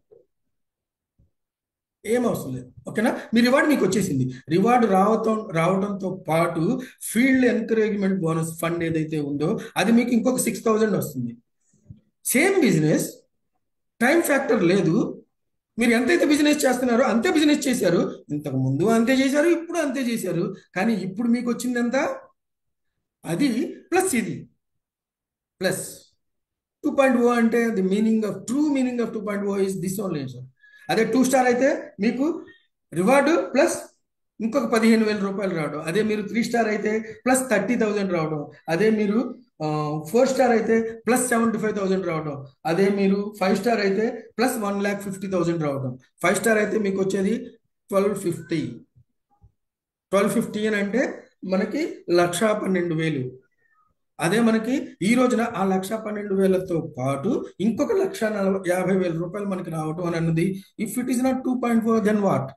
ఏం అవసరం లేదు, ఓకేనా? మీ రివార్డ్ మీకు వచ్చేసింది. రివార్డ్ రావడంతో పాటు ఫీల్డ్ ఎంకరేజ్మెంట్ బోనస్ ఫండ్ ఏదైతే ఉందో అది మీకు ఇంకొక 6,000 వస్తుంది. సేమ్ బిజినెస్, టైం ఫ్యాక్టర్ లేదు. మీరు ఎంతైతే బిజినెస్ చేస్తున్నారో అంతే బిజినెస్ చేశారు, ఇంతకు ముందు అంతే చేశారు, ఇప్పుడు అంతే చేశారు. కానీ ఇప్పుడు మీకు వచ్చింది ఎంత? అది ప్లస్ ఇది ప్లస్ 2.0 అంటే the true meaning of 2.0 is this only sir. అదే 2 స్టార్ అయితే మీకు రివార్డు ప్లస్ ఇంకొక 15,000 రూపాయలు రావడం. అదే మీరు 3 స్టార్ అయితే ప్లస్ 30,000 రావడం. అదే మీరు 4 స్టార్ అయితే ప్లస్ 75,000 రావడం. అదే మీరు 5 స్టార్ అయితే ప్లస్ 1,50,000 రావడం. 5 స్టార్ అయితే మీకు వచ్చేది 1250 అని అంటే మనకి 1,12,000. అదే మనకి ఈ రోజున ఆ 1,12,000తో పాటు ఇంకొక 1,50,000 రూపాయలు మనకి రావటం అని అన్నది if it is not 2.4 then what.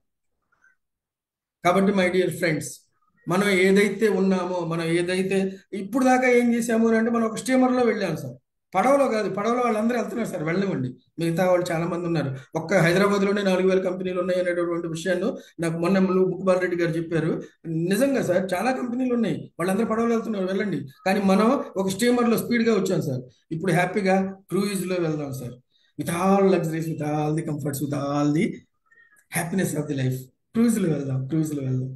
కాబట్టి మై డియర్ ఫ్రెండ్స్, మనం ఏదైతే ఉన్నామో, మనం ఏదైతే ఇప్పుడు దాకా ఏం చేసాము అని అంటే మనం ఒక స్టీమర్లో వెళ్ళాము సార్, పడవలో కాదు. పడవలో వాళ్ళందరూ వెళ్తున్నారు సార్, వెళ్ళనివ్వండి. మిగతా వాళ్ళు చాలా మంది ఉన్నారు. ఒక్క హైదరాబాద్లోనే 4,000 కంపెనీలు ఉన్నాయి అనేటటువంటి విషయాన్ని నాకు మొన్న ముక్కుబాల్ రెడ్డి గారు చెప్పారు. నిజంగా సార్ చాలా కంపెనీలు ఉన్నాయి, వాళ్ళందరూ పడవలు వెళ్తున్నారు, వెళ్ళండి. కానీ మనం ఒక స్టీమర్లో స్పీడ్గా వచ్చాం సార్. ఇప్పుడు హ్యాపీగా క్రూయిజ్లో వెళ్దాం sir, with all luxuries, with all the comforts, with all the happiness of the life. క్రూజ్లో వెళ్దాం.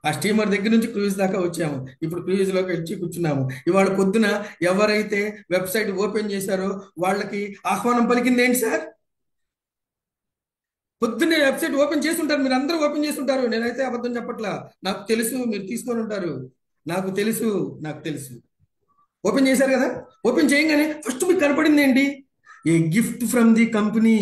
ఆ స్టీమర్ దగ్గర నుంచి క్రూజ్ దాకా వచ్చాము. ఇప్పుడు క్రూజ్లోకి వచ్చి కూర్చున్నాము. ఇవాళ పొద్దున ఎవరైతే వెబ్సైట్ ఓపెన్ చేశారో వాళ్ళకి ఆహ్వానం పలికింది ఏంటి సార్? పొద్దున్నే వెబ్సైట్ ఓపెన్ చేస్తుంటారు, మీరు అందరూ ఓపెన్ చేస్తుంటారు. నేనైతే అబద్ధం చెప్పట్లా, నాకు తెలుసు, మీరు తీసుకొని ఉంటారు. నాకు తెలుసు. ఓపెన్ చేశారు కదా, ఓపెన్ చేయగానే ఫస్ట్ మీకు కనపడింది ఏంటి? A gift from the company.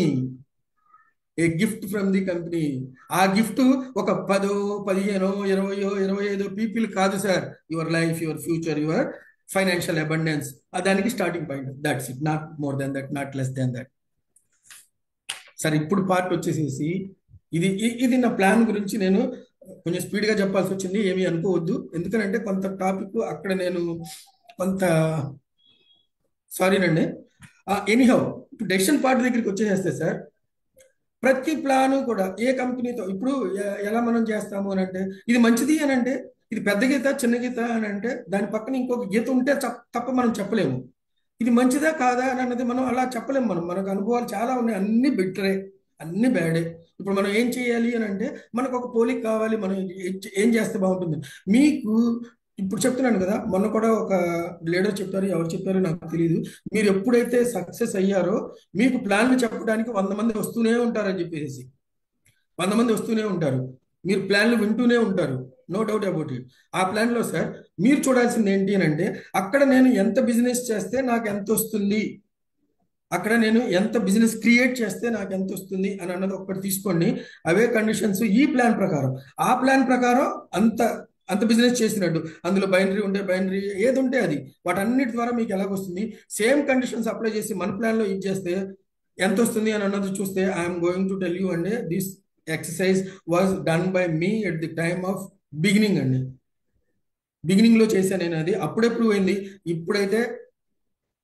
ఆ గిఫ్ట్ ఒక 10, 15, 20, 25 పీపుల్ కాదు sir. Your life, your future, your financial abundance. దానికి starting point. That's it, not more than that, not less than that. Sir ఇప్పుడు పార్ట్ వచ్చేసేసి ఇది నా ప్లాన్ గురించి నేను కొంచెం స్పీడ్గా చెప్పాల్సి వచ్చింది, ఏమీ అనుకోవద్దు. ఎందుకంటే కొంత టాపిక్ అక్కడ నేను కొంత సారీనండి. ఎనీహౌ ఇప్పుడు డెసిషన్ పార్ట్ దగ్గరికి వచ్చేసేస్తే సార్, ప్రతి ప్లాను కూడా ఏ కంపెనీతో ఇప్పుడు ఎలా మనం చేస్తాము అని అంటే, ఇది మంచిది అని అంటే ఇది పెద్ద గీత చిన్న గీత అని అంటే దాని పక్కన ఇంకొక గీత ఉంటే తప్ప మనం చెప్పలేము. ఇది మంచిదా కాదా అని అన్నది మనం అలా చెప్పలేము. మనకు అనుభవాలు చాలా ఉన్నాయి, అన్ని బెటరే, అన్ని బ్యాడే. ఇప్పుడు మనం ఏం చేయాలి అని అంటే మనకు ఒక పోలిక కావాలి, మనం ఏం చేస్తే బాగుంటుంది. మీకు ఇప్పుడు చెప్తున్నాను కదా, మొన్న కూడా ఒక లీడర్ చెప్పారు, ఎవరు చెప్పారో నాకు తెలియదు. మీరు ఎప్పుడైతే సక్సెస్ అయ్యారో మీకు ప్లాన్లు చెప్పడానికి 100 మంది వస్తూనే ఉంటారని చెప్పేసి, 100 మంది వస్తూనే ఉంటారు. మీరు ప్లాన్లు వింటూనే ఉంటారు, నో డౌట్ అబౌట్ ఇట్. ఆ ప్లాన్లో సార్ మీరు చూడాల్సింది ఏంటి అని అంటే, అక్కడ నేను ఎంత బిజినెస్ చేస్తే నాకు ఎంత వస్తుంది, అక్కడ నేను ఎంత బిజినెస్ క్రియేట్ చేస్తే నాకు ఎంత వస్తుంది అని అన్నది ఒక్కటి తీసుకోండి. అవే కండిషన్స్ ఈ ప్లాన్ ప్రకారం, ఆ ప్లాన్ ప్రకారం అంత బిజినెస్ చేసినట్టు. అందులో బైనరీ ఉంటే బైనరీ, ఏది ఉంటే అది, వాటన్నిటి ద్వారా మీకు ఎలాగొస్తుంది. సేమ్ కండిషన్స్ అప్లై చేసి మన ప్లాన్లో ఇది చేస్తే ఎంత వస్తుంది అని అన్నది చూస్తే, I'm going to tell you అండి, this exercise was done by me at the time of beginning అండి. బిగినింగ్లో చేశాను నేను, అది అప్పుడే ప్రూవ్ అయింది. ఇప్పుడైతే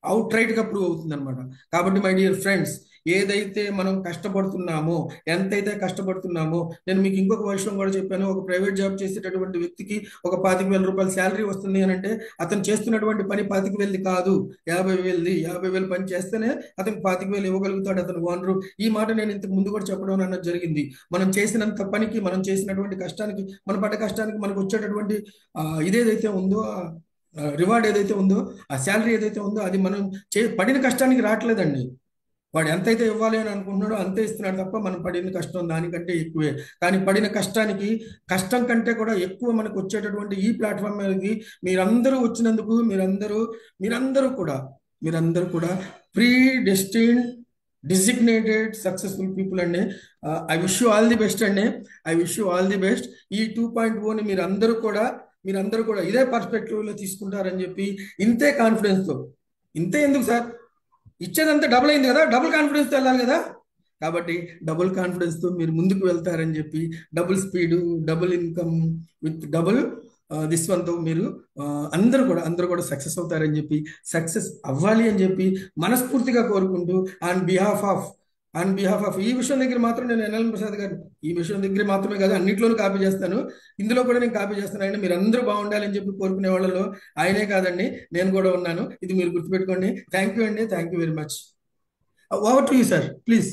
అవుట్ రైట్గా ప్రూవ్ అవుతుంది అనమాట. కాబట్టి మై డియర్ ఫ్రెండ్స్, ఏదైతే మనం కష్టపడుతున్నామో, ఎంతైతే కష్టపడుతున్నామో, నేను మీకు ఇంకొక విషయం కూడా చెప్పాను. ఒక ప్రైవేట్ జాబ్ చేసేటటువంటి వ్యక్తికి ఒక 25,000 రూపాయలు శాలరీ వస్తుంది అని అంటే అతను చేస్తున్నటువంటి పని 25,000 కాదు, 50,000. 50,000 పని చేస్తేనే అతనికి 25,000 ఇవ్వగలుగుతాడు అతను ఓనరు. ఈ మాట నేను ఇంతకు ముందు కూడా చెప్పడం అన్నది జరిగింది. మనం చేసినంత పనికి, మనం చేసినటువంటి కష్టానికి, మన పడ్డ కష్టానికి మనకు వచ్చేటటువంటి ఇదేదైతే ఉందో, రివార్డ్ ఏదైతే ఉందో, ఆ శాలరీ ఏదైతే ఉందో, అది మనం పడిన కష్టానికి రావట్లేదండి. వాడు ఎంతైతే ఇవ్వాలి అని అనుకుంటున్నాడో అంతే ఇస్తున్నాడు తప్ప మనం పడిన కష్టం దానికంటే ఎక్కువే. కానీ పడిన కష్టానికి, కష్టం కంటే కూడా ఎక్కువ మనకు వచ్చేటటువంటి ఈ ప్లాట్ఫామ్ మీదకి మీరందరూ వచ్చినందుకు, మీరందరూ కూడా predestined designated successful people అండి. I wish you all the best అండి. I wish you all the best. ఈ 2.0ని మీరందరూ కూడా ఇదే పర్స్పెక్టివ్లో తీసుకుంటారని చెప్పి, ఇంతే కాన్ఫిడెన్స్తో, ఇంతే ఎందుకు సార్, ఇచ్చేదంతా డబుల్ అయింది కదా, డబుల్ కాన్ఫిడెన్స్తో వెళ్ళాలి కదా. కాబట్టి డబుల్ కాన్ఫిడెన్స్తో మీరు ముందుకు వెళ్తారని చెప్పి, double speed, double income with double this వన్తో మీరు అందరూ కూడా సక్సెస్ అవుతారని చెప్పి, సక్సెస్ అవ్వాలి అని చెప్పి మనస్ఫూర్తిగా కోరుకుంటూ, ఆన్ బిహాఫ్ ఆఫ్ ఈ విషయం దగ్గర మాత్రం నేను ఎన్ఎల్ ప్రసాద్ గారు, ఈ విషయం దగ్గర మాత్రమే కాదు అన్నింటిలోనూ కాపీ చేస్తాను, ఇందులో కూడా నేను కాపీ చేస్తాను. ఆయన మీరు అందరూ బాగుండాలని చెప్పి కోరుకునే వాళ్ళలో ఆయనే కాదండి, నేను కూడా ఉన్నాను. ఇది మీరు గుర్తుపెట్టుకోండి. థ్యాంక్ యూ అండి, thank you very much. Over to you sir, please.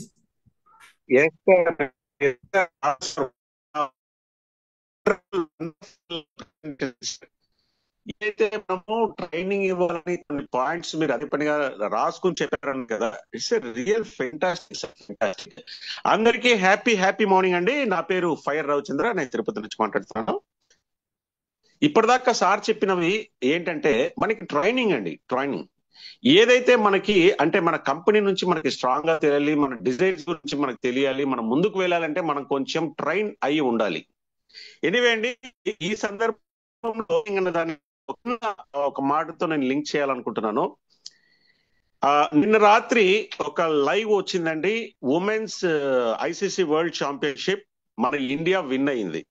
ఏదైతే మనము ట్రైనింగ్ ఇవ్వాలని కొన్ని పాయింట్స్ మీరు అదే పనిగా రాసుకుని చెప్పారని కదా, ఇట్స్ రియల్ ఫెంటాస్టిక్. అందరికీ హ్యాపీ మార్నింగ్ అండి. నా పేరు ఫైర్ రవిచంద్ర, నేను తిరుపతి నుంచి మాట్లాడుతున్నాను. ఇప్పటిదాకా సార్ చెప్పినవి ఏంటంటే మనకి ట్రైనింగ్ అండి. ట్రైనింగ్ ఏదైతే మనకి అంటే మన కంపెనీ నుంచి మనకి స్ట్రాంగ్ గా తెలియాలి, మన డిజైన్స్ గురించి మనకు తెలియాలి, మనం ముందుకు వెళ్ళాలంటే మనం కొంచెం ట్రైన్ అయి ఉండాలి. ఎనివే అండి, ఈ సందర్భంలో దాన్ని ఒక మాటతో నేను లింక్ చేయాలనుకుంటున్నాను. నిన్న రాత్రి ఒక లైవ్ వచ్చిందండి, ఉమెన్స్ ఐసీసీ వరల్డ్ ఛాంపియన్షిప్. మన ఇండియా విన్ అయింది.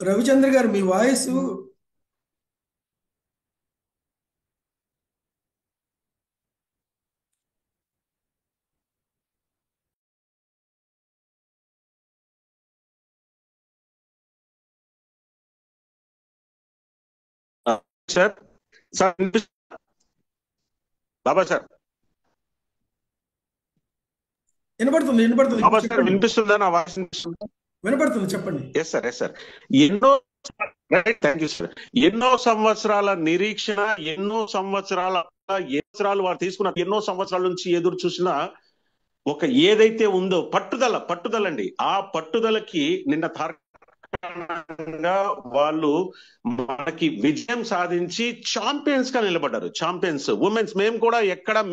రవిచంద్ర గారు మీ voice sir sir Baba sir వినపడుతుంది బాబా సార్ వినిపిస్తుందా? నా వాయిస్ వినపడుతుంది, చెప్పండి. Yes sir thank you sir. ఎన్నో సంవత్సరాల నిరీక్షణ, ఎన్నో సంవత్సరాలు వారు తీసుకున్న, ఎన్నో సంవత్సరాల నుంచి ఎదురు చూసిన ఒక ఏదైతే ఉందో పట్టుదల అండి. ఆ పట్టుదలకి నిన్న వాళ్ళు మనకి విజయం సాధించి ఛాంపియన్స్ గా నిలబడ్డారు. Champions women's.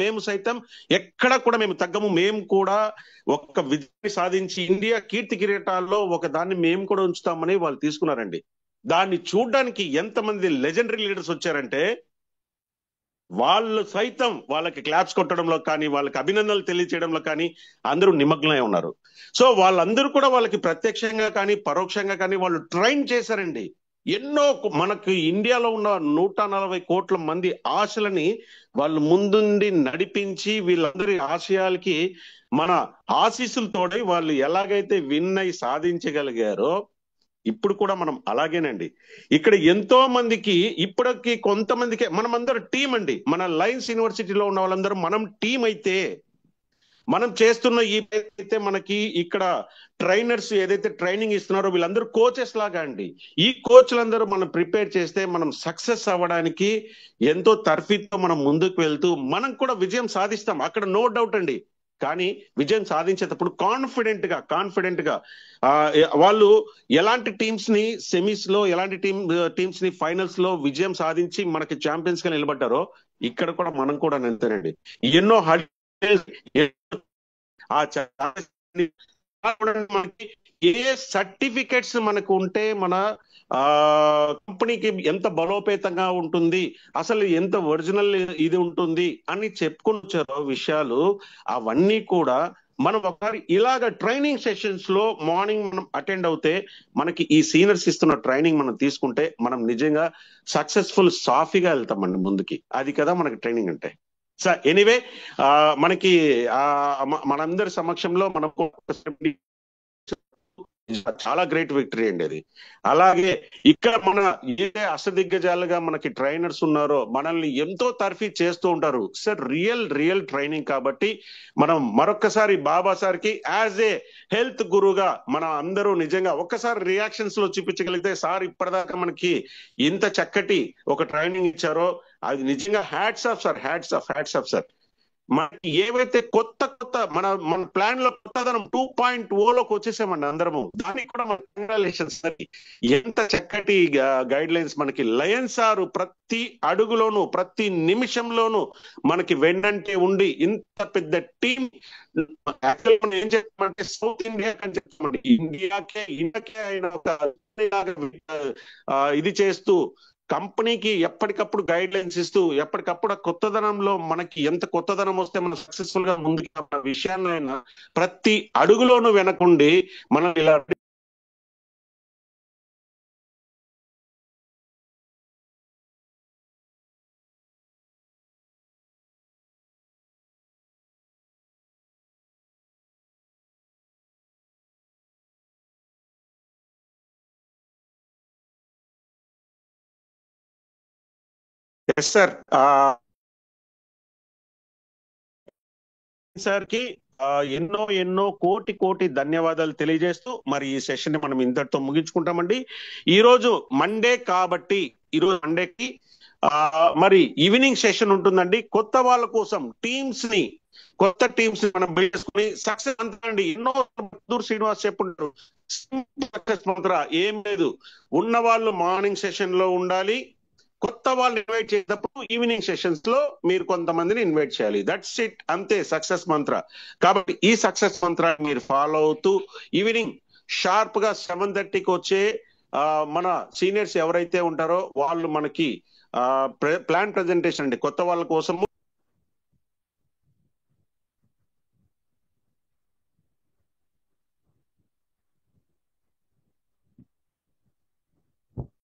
మేము సైతం ఎక్కడ కూడా మేము తగ్గము. మేము కూడా ఒక విజయాన్ని సాధించి ఇండియా కీర్తి కిరీటాల్లో ఒక దాన్ని మేము కూడా ఉంచుతామని వాళ్ళు తీసుకున్నారండి. దాన్ని చూడడానికి ఎంతమంది లెజెండరీ లీడర్స్ వచ్చారంటే వాళ్ళు సైతం వాళ్ళకి క్లాప్స్ కొట్టడంలో కానీ, వాళ్ళకి అభినందనలు తెలియచేయడంలో కానీ అందరూ నిమగ్నమై ఉన్నారు. సో వాళ్ళందరూ కూడా వాళ్ళకి ప్రత్యక్షంగా కానీ పరోక్షంగా కానీ వాళ్ళు ట్రైన్ చేశారండి. ఎన్నో మనకు ఇండియాలో ఉన్న 140 కోట్ల మంది ఆశలని వాళ్ళు ముందుండి నడిపించి వీళ్ళందరి ఆశయాలకి మన ఆశీస్సులతోటి వాళ్ళు ఎలాగైతే విన్ అయి సాధించగలిగారో ఇప్పుడు కూడా మనం అలాగేనండి. ఇక్కడ ఎంతో మందికి ఇప్పటికి కొంతమందికి మనమందరం టీం అండి. మన లయన్స్ యూనివర్సిటీలో ఉన్న వాళ్ళందరూ మనం టీం అయితే, మనం చేస్తున్న అయితే మనకి ఇక్కడ ట్రైనర్స్ ఏదైతే ట్రైనింగ్ ఇస్తున్నారో వీళ్ళందరూ కోచెస్ లాగా అండి. ఈ కోచ్లందరూ మనం ప్రిపేర్ చేస్తే మనం సక్సెస్ అవ్వడానికి ఎంతో తర్ఫీతో మనం ముందుకు వెళ్తూ మనం కూడా విజయం సాధిస్తాం. అక్కడ నో డౌట్ అండి. కానీ విజయం సాధించేటప్పుడు కాన్ఫిడెంట్ గా వాళ్ళు ఎలాంటి టీమ్స్ ని సెమీస్ లో, ఎలాంటి టీమ్స్ ని ఫైనల్స్ లో విజయం సాధించి మనకి ఛాంపియన్స్ గా నిలబడ్డారో ఇక్కడ కూడా మనం కూడా అంతేనండి. ఎన్నో మనకి ఏ సర్టిఫికెట్స్ మనకు ఉంటే మన కంపెనీకి ఎంత బలోపేతంగా ఉంటుంది, అసలు ఎంత ఒరిజినల్ ఇది ఉంటుంది అని చెప్పుకుంటారో విషయాలు అవన్నీ కూడా మనం ఒకసారి ఇలాగ ట్రైనింగ్ సెషన్స్ లో మార్నింగ్ మనం అటెండ్ అవుతే మనకి ఈ సీనియర్స్ ఇస్తున్న ట్రైనింగ్ మనం తీసుకుంటే మనం నిజంగా సక్సెస్ఫుల్ సాఫీగా వెళ్తామండి ముందుకి. అది కదా మనకి ట్రైనింగ్ అంటే. సార్ ఎనీవే మనకి మనందరి సమక్షంలో మనకు చాలా గ్రేట్ విక్టరీ అండి అది. అలాగే ఇక్కడ మన ఏ అసదిగ్గజాలుగా మనకి ట్రైనర్స్ ఉన్నారో మనల్ని ఎంతో తర్ఫీ చేస్తూ ఉంటారు సార్. రియల్ ట్రైనింగ్ కాబట్టి మనం మరొక్కసారి బాబా సార్ కి యాజ్ ఏ హెల్త్ గురుగా మనం అందరూ నిజంగా ఒక్కసారి రియాక్షన్స్ లో చూపించగలిగితే, సార్ ఇప్పటిదాకా మనకి ఇంత చక్కటి ఒక ట్రైనింగ్ ఇచ్చారో అది నిజంగా హ్యాట్స్ ఆఫ్ సార్. మనకి ఏవైతే కొత్త మన ప్లాన్ లో కొత్తదనం 2.0లోకి వచ్చేసామండి అందరము. దానికి కూడా మన కంగ్రాచులేషన్స్. ఎంత చక్కటి గైడ్ లైన్స్ మనకి లయన్స్ సార్ ప్రతి అడుగులోను ప్రతి నిమిషంలోను మనకి వెన్నంటే ఉండి ఇంత పెద్ద టీం. మనం ఏం చెప్తామంటే సౌత్ ఇండియా అని చెప్తామండి. ఇండియాకే ఆయన ఒక ఇది చేస్తూ కంపెనీకి ఎప్పటికప్పుడు గైడ్ లైన్స్ ఇస్తూ ఎప్పటికప్పుడు కొత్తదనంలో మనకి ఎంత కొత్తదనం వస్తే మనం సక్సెస్ఫుల్ గా ముందుకు విషయాన్ని ప్రతి అడుగులోనూ వెనకుండి మనం ఇలా ఎస్ సార్ సార్ కి ఎన్నో ఎన్నో కోటి కోటి ధన్యవాదాలు తెలియజేస్తూ మరి ఈ సెషన్ ని మనం ఇంతటితో ముగించుకుంటామండి. ఈ రోజు మండే కాబట్టి ఈరోజు మండేకి మరి ఈవినింగ్ సెషన్ ఉంటుందండి. కొత్త వాళ్ళ కోసం కొత్త టీమ్స్ ని మనం బిల్డ్ చేసుకుని సక్సెస్ అండి. ఎన్నో దూర్ శ్రీనివాస్ చెప్పుంటారు, సక్సెస్ మంత్ర ఏం లేదు. ఉన్న వాళ్ళు మార్నింగ్ సెషన్ లో ఉండాలి, కొత్త వాళ్ళు ఇన్వైట్ చేసేటప్పుడు ఈవినింగ్ సెషన్స్ లో మీరు కొంతమందిని ఇన్వైట్ చేయాలి. దట్స్ ఇట్, అంతే సక్సెస్ మంత్ర. కాబట్టి ఈ సక్సెస్ మంత్ర మీరు ఫాలో అవుతూ ఈవినింగ్ షార్ప్ గా 7:30కి వచ్చే మన సీనియర్స్ ఎవరైతే ఉంటారో వాళ్ళు మనకి ప్లాన్ ప్రెజెంటేషన్ అండి కొత్త వాళ్ళ కోసము